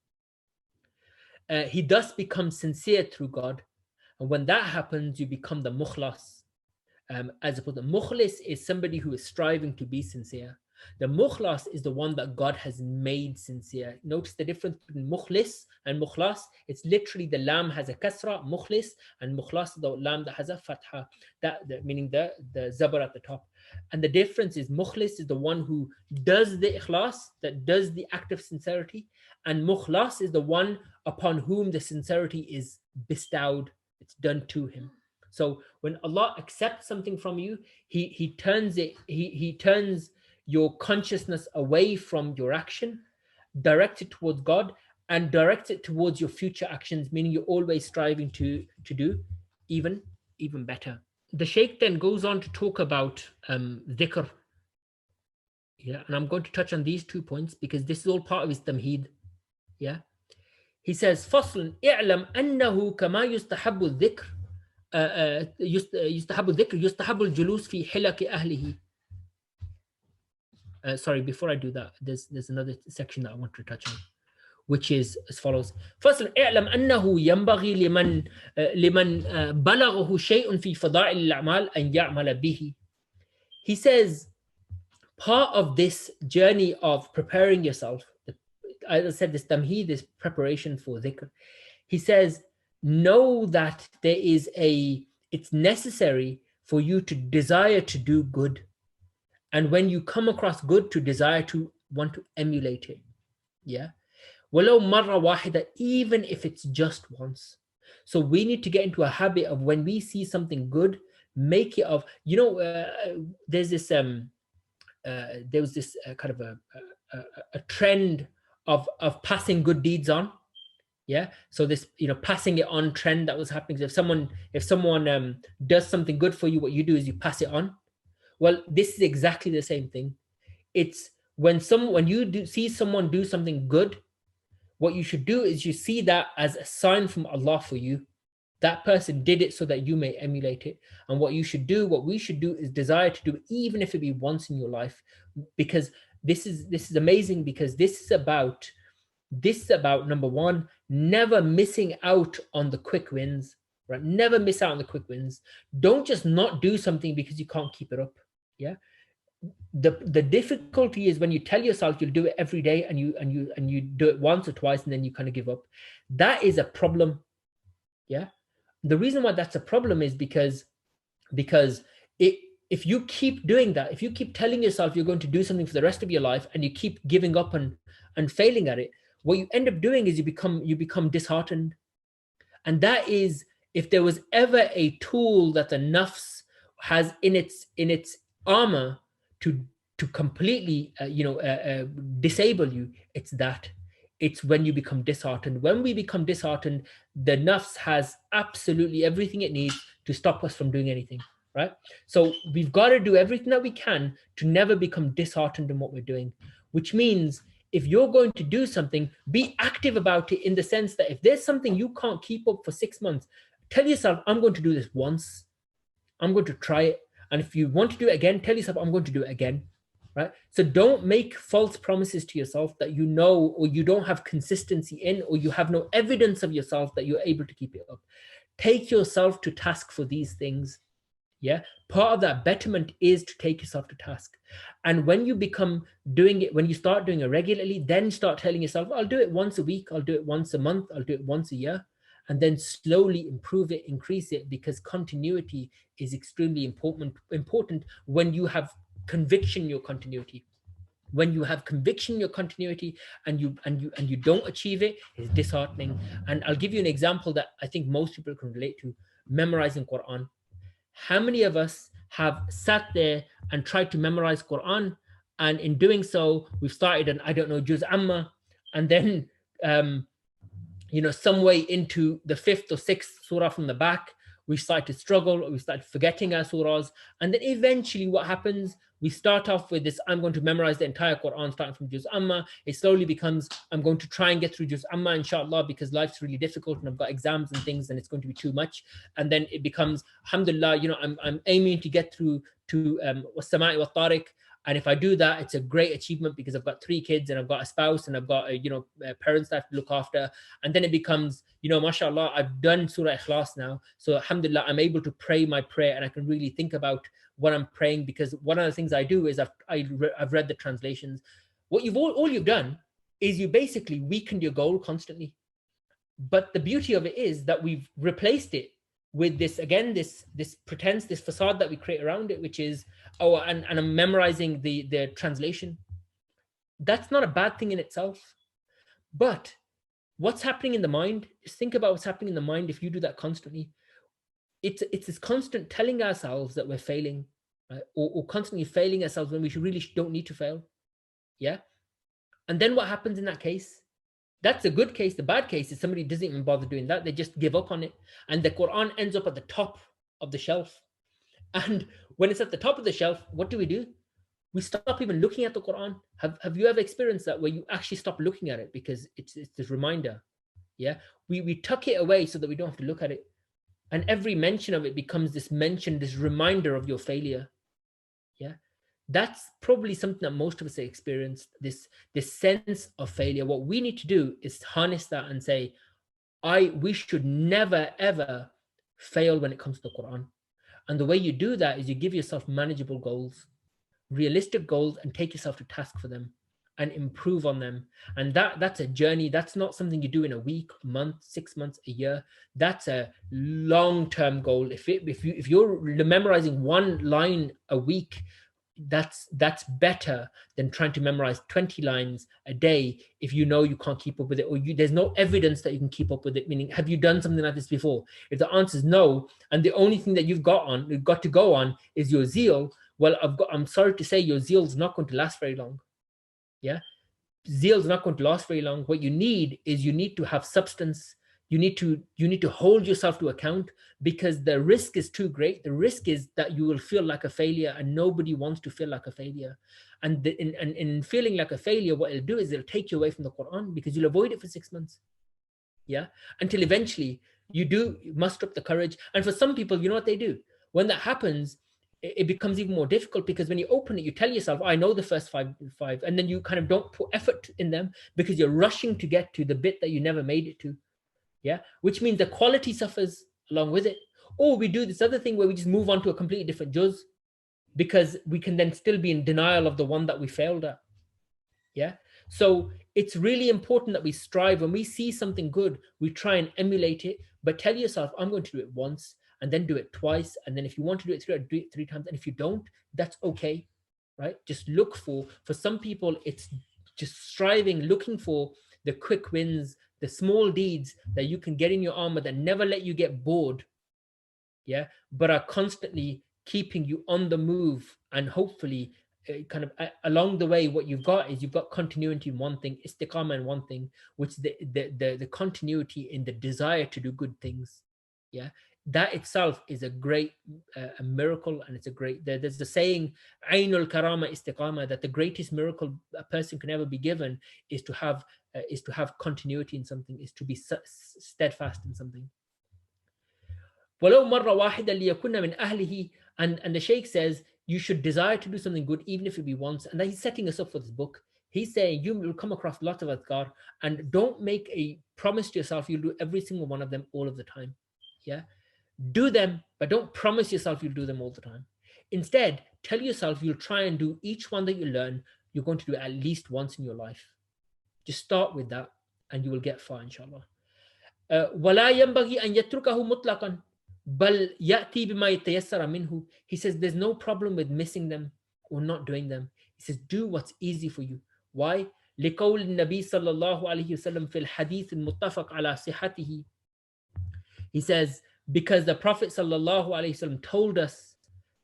He thus becomes sincere through God. And when that happens, you become the mukhlas. As opposed to mukhlis is somebody who is striving to be sincere. The mukhlas is the one that God has made sincere. Notice the difference between mukhlis and mukhlas. It's literally the lam has a kasra, mukhlis, and mukhlas, the lam that has a fatha, meaning the zabar at the top. And the difference is mukhlis is the one who does the ikhlas, that does the act of sincerity, and mukhlas is the one upon whom the sincerity is bestowed, it's done to him. So when Allah accepts something from you, he turns your consciousness away from your action, directs it towards God, and directs it towards your future actions, meaning you're always striving to do even better. The Shaykh then goes on to talk about dhikr. Yeah, and I'm going to touch on these 2 points because this is all part of his tamheed. Yeah, he says, فصل اعلم أنه كما يستحب الذكر يستحب الذكر يستحب الجلوس في حلق أهله. Sorry, before I do that, there's another section that I want to touch on, which is as follows. فصل اعلم أنه ينبغي لمن بلغه شيء في فضائل الأعمال أن يعمل به. He says, part of this journey of preparing yourself, as I said, this tamheed, this preparation for dhikr, he says, know that it's necessary for you to desire to do good. And when you come across good, to desire to want to emulate it. Yeah. وَلَوْ مَرَّ وَاحِدَةً, even if it's just once. So we need to get into a habit of when we see something good, make it of, there's this, there was this kind of a trend of passing good deeds on. Yeah. So this, passing it on trend that was happening. So if someone does something good for you, what you do is you pass it on. Well, this is exactly the same thing. It's when you see someone do something good, what you should do is you see that as a sign from Allah for you. That person did it so that you may emulate it. And what we should do is desire to do it, even if it be once in your life, because this is amazing, because this is about number one, never missing out on the quick wins, right? Never miss out on the quick wins. Don't just not do something because you can't keep it up. Yeah. The difficulty is when you tell yourself you'll do it every day and you do it once or twice and then you kind of give up. That is a problem. Yeah. The reason why that's a problem is because if you keep doing that, if you keep telling yourself you're going to do something for the rest of your life and you keep giving up and failing at it, what you end up doing is you become disheartened. And that is, if there was ever a tool that the nafs has in its armor to completely disable you, it's that. It's when you become disheartened. When we become disheartened, the nafs has absolutely everything it needs to stop us from doing anything, right? So we've got to do everything that we can to never become disheartened in what we're doing, which means if you're going to do something, be active about it, in the sense that if there's something you can't keep up for 6 months, tell yourself, I'm going to do this once. I'm going to try it. And if you want to do it again, tell yourself, I'm going to do it again. Right? So don't make false promises to yourself that you know, or you don't have consistency in, or you have no evidence of yourself that you're able to keep it up. Take yourself to task for these things. Yeah. Part of that betterment is to take yourself to task. And when you become doing it, when you start doing it regularly, then start telling yourself, I'll do it once a week, I'll do it once a month, I'll do it once a year, and then slowly improve it, increase it, because continuity is extremely important when you have conviction in your continuity. When you have conviction in your continuity and you don't achieve it, it's disheartening. And I'll give you an example that I think most people can relate to: memorizing Quran. How many of us have sat there and tried to memorize Quran, and in doing so, we've started an Juz Amma, and then some way into the 5th or 6th surah from the back, we start to struggle, we start forgetting our surahs, and then eventually what happens, we start off with this, I'm going to memorize the entire Quran starting from Juz Amma. It slowly becomes, I'm going to try and get through Juz Amma, inshallah, because life's really difficult and I've got exams and things and it's going to be too much. And then it becomes, alhamdulillah, I'm aiming to get through to was-Sama'i wa-Tariq. And if I do that, it's a great achievement because I've got 3 kids and I've got a spouse and I've got parents that I have to look after. And then it becomes, mashallah, I've done Surah Ikhlas now, so alhamdulillah, I'm able to pray my prayer and I can really think about what I'm praying, because one of the things I do is I've read the translations. What all you've done is you basically weakened your goal constantly. But the beauty of it is that we've replaced it with this, again, this pretense, this facade that we create around it, which is, and I'm memorizing the translation. That's not a bad thing in itself. But what's happening in the mind, just think about what's happening in the mind if you do that constantly. It's this constant telling ourselves that we're failing, right? Or constantly failing ourselves when we really don't need to fail. Yeah. And then what happens in that case? That's a good case. The bad case is somebody doesn't even bother doing that. They just give up on it. And the Quran ends up at the top of the shelf. And when it's at the top of the shelf, what do? We stop even looking at the Quran. Have you ever experienced that, where you actually stop looking at it because it's this reminder? Yeah. We tuck it away so that we don't have to look at it. And every mention of it becomes this reminder of your failure. Yeah. That's probably something that most of us have experienced, this sense of failure. What we need to do is harness that and say, we should never, ever fail when it comes to the Quran. And the way you do that is you give yourself manageable goals, realistic goals, and take yourself to task for them and improve on them. And that's a journey. That's not something you do in a week, a month, 6 months, a year. That's a long-term goal. If you're memorizing one line a week, that's better than trying to memorize 20 lines a day if you know you can't keep up with it, or there's no evidence that you can keep up with it. Meaning, have you done something like this before? If the answer is no, and the only thing that you've got to go on is your zeal, well, I'm sorry to say, your zeal's not going to last very long. Yeah, zeal's not going to last very long. What you need to have substance. You need to hold yourself to account, because the risk is too great. The risk is that you will feel like a failure, and nobody wants to feel like a failure. And in feeling like a failure, what it'll do is it'll take you away from the Quran, because you'll avoid it for 6 months. Yeah, until eventually you muster up the courage. And for some people, you know what they do when that happens? It becomes even more difficult, because when you open it, you tell yourself, I know the first five, and then you kind of don't put effort in them because you're rushing to get to the bit that you never made it to. Yeah, which means the quality suffers along with it. Or we do this other thing where we just move on to a completely different juz, because we can then still be in denial of the one that we failed at. Yeah, so it's really important that we strive. When we see something good, we try and emulate it, but tell yourself, I'm going to do it once, and then do it twice, and then if you want to do it 3 times, and if you don't, that's okay, right? Just look for some people, it's just striving, looking for the quick wins, the small deeds that you can get in your armor that never let you get bored, yeah, but are constantly keeping you on the move. And hopefully along the way, what you've got continuity in one thing, istiqamah in one thing, which the continuity in the desire to do good things. Yeah, that itself is a great a miracle. And it's a great, there's the saying, Ainul Karama Istiqamah, that the greatest miracle a person can ever be given is to have continuity in something, is to be steadfast in something. وَلَوْ مَرَّ وَاحِدًا لِيَكُنَّ مِنْ أَهْلِهِ. And the Shaykh says you should desire to do something good, even if it be once. And that he's setting us up for this book. He's saying you will come across lots of adhkar, and don't make a promise to yourself you'll do every single one of them all of the time. Yeah, do them, but don't promise yourself you'll do them all the time. Instead, tell yourself you'll try and do each one that you learn, you're going to do it at least once in your life. Just start with that, and you will get far, inshallah. وَلَا يَنْبَغِي أَنْ يَتْرُكَهُ مُطْلَقًا بَلْ يَأْتِي بِمَا يَتَيَسَّرَ مِنْهُ. He says there's no problem with missing them or not doing them. He says do what's easy for you. Why? لِقَوْلِ النَّبِي صلى الله عليه وسلم في الحديث المتفق على صحته. He says, because the Prophet sallallahu alaihi wasallam told us,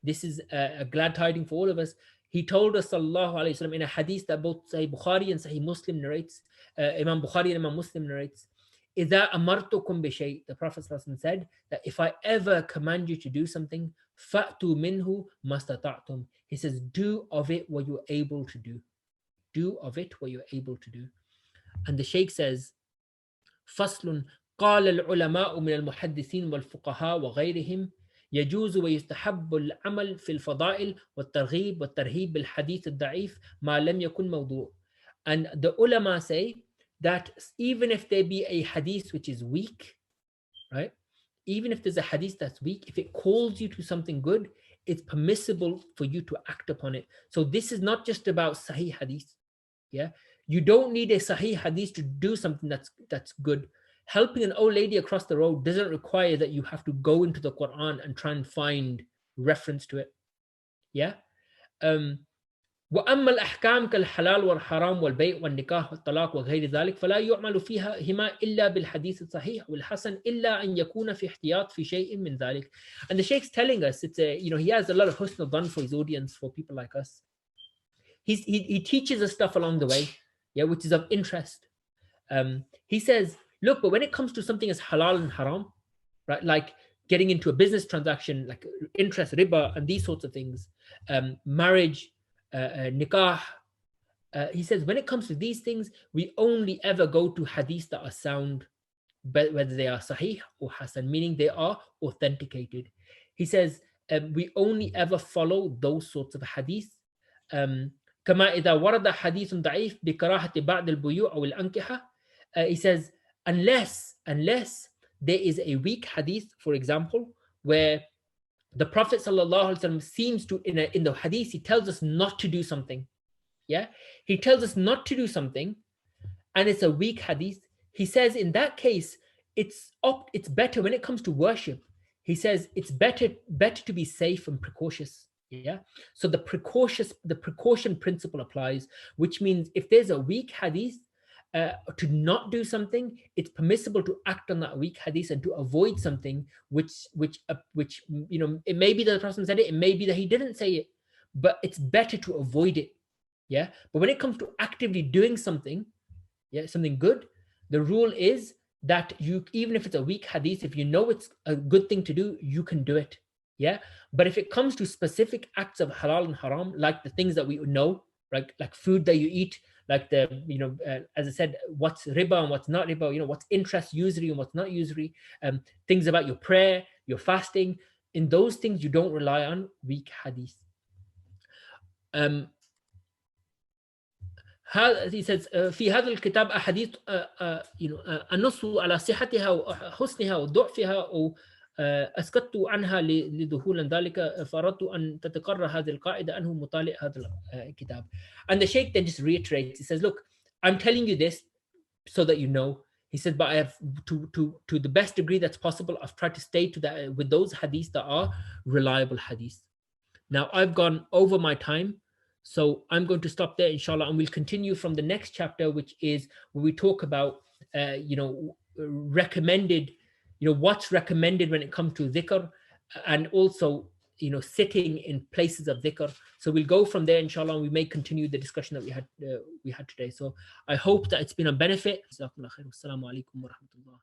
this is a glad tiding for all of us. He told us sallallahu alaihi wasallam in a hadith that both Sahih Bukhari and Sahih Muslim narrates, Imam Bukhari and Imam Muslim narrates, إِذَا أَمَرْتُكُمْ بِشَيْءٍ, the Prophet said that if I ever command you to do something, فَأْتُوا مِنْهُ مَسْتَطَعْتُمْ. He says, do of it what you're able to do. Do of it what you're able to do. And the Shaykh says, فَصْلٌ قال العلماء من المحدثين والفقهاء وغيرهم يجوز ويستحب العمل في الفضائل والترغيب والترهيب بالحديث الضعيف ما لم يكن موضوع. And the ulama say that even if there be a hadith which is weak, right? Even if there's a hadith that's weak, if it calls you to something good, it's permissible for you to act upon it. So this is not just about sahih hadith. Yeah, you don't need a sahih hadith to do something that's good. Helping an old lady across the road doesn't require that you have to go into the Quran and try and find reference to it. Yeah. وأما الأحكام كالحلال والحرام والبيع والنكاح والطلاق وغير ذلك فلا يعمل فيها هما إلا بالحديث الصحيح والحسن إلا أن يكون في احتياط في شيء من ذلك. And the Sheikh's telling us, it's a, he has a lot of husn al-dhan for his audience, for people like us. He teaches us stuff along the way, yeah, which is of interest. He says, look, but when it comes to something as halal and haram, right, like getting into a business transaction, like interest, riba, and these sorts of things, marriage, nikah, he says, when it comes to these things, we only ever go to hadiths that are sound, whether they are sahih or hasan, meaning they are authenticated. He says, we only ever follow those sorts of hadiths. كما إذا ورد حديث ضعيف بكراهة بعض البيوع أو الأنكحة. He says, unless there is a weak hadith, for example, where the Prophet ﷺ seems to, in the hadith, he tells us not to do something. Yeah, he tells us not to do something, and it's a weak hadith. He says in that case, it's better when it comes to worship. He says it's better to be safe and precautious. Yeah, so the precaution principle applies, which means if there's a weak hadith, to not do something, it's permissible to act on that weak hadith and to avoid something which it may be that the Prophet said it may be that he didn't say it, but it's better to avoid it. Yeah, but when it comes to actively doing something, yeah, something good, the rule is that you, even if it's a weak hadith, if you know it's a good thing to do, you can do it. Yeah, but if it comes to specific acts of halal and haram, like the things that we know, right, like food that you eat, like the, as I said, what's riba and what's not riba, what's interest usury and what's not usury, things about your prayer, your fasting, in those things you don't rely on weak hadith. He says في هذا الكتاب أحاديث النص على صحتها وحسنها وضعفها أسكت عنها لذهول ذلك فأردت أن تتقرر هذه القاعدة أنه مطالع هذا الكتاب. And the Sheikh then just reiterates, he says, look, I'm telling you this so that you know. He said, but I have, to the best degree that's possible, I've tried to stay to that with those hadiths that are reliable hadiths. Now I've gone over my time, so I'm going to stop there, inshallah, and we'll continue from the next chapter, which is where we talk about, recommended, what's recommended when it comes to dhikr, and also, sitting in places of dhikr. So we'll go from there, inshallah, and we may continue the discussion that we had today. So I hope that it's been a benefit. Assalamu alaikum wa rahmatullah.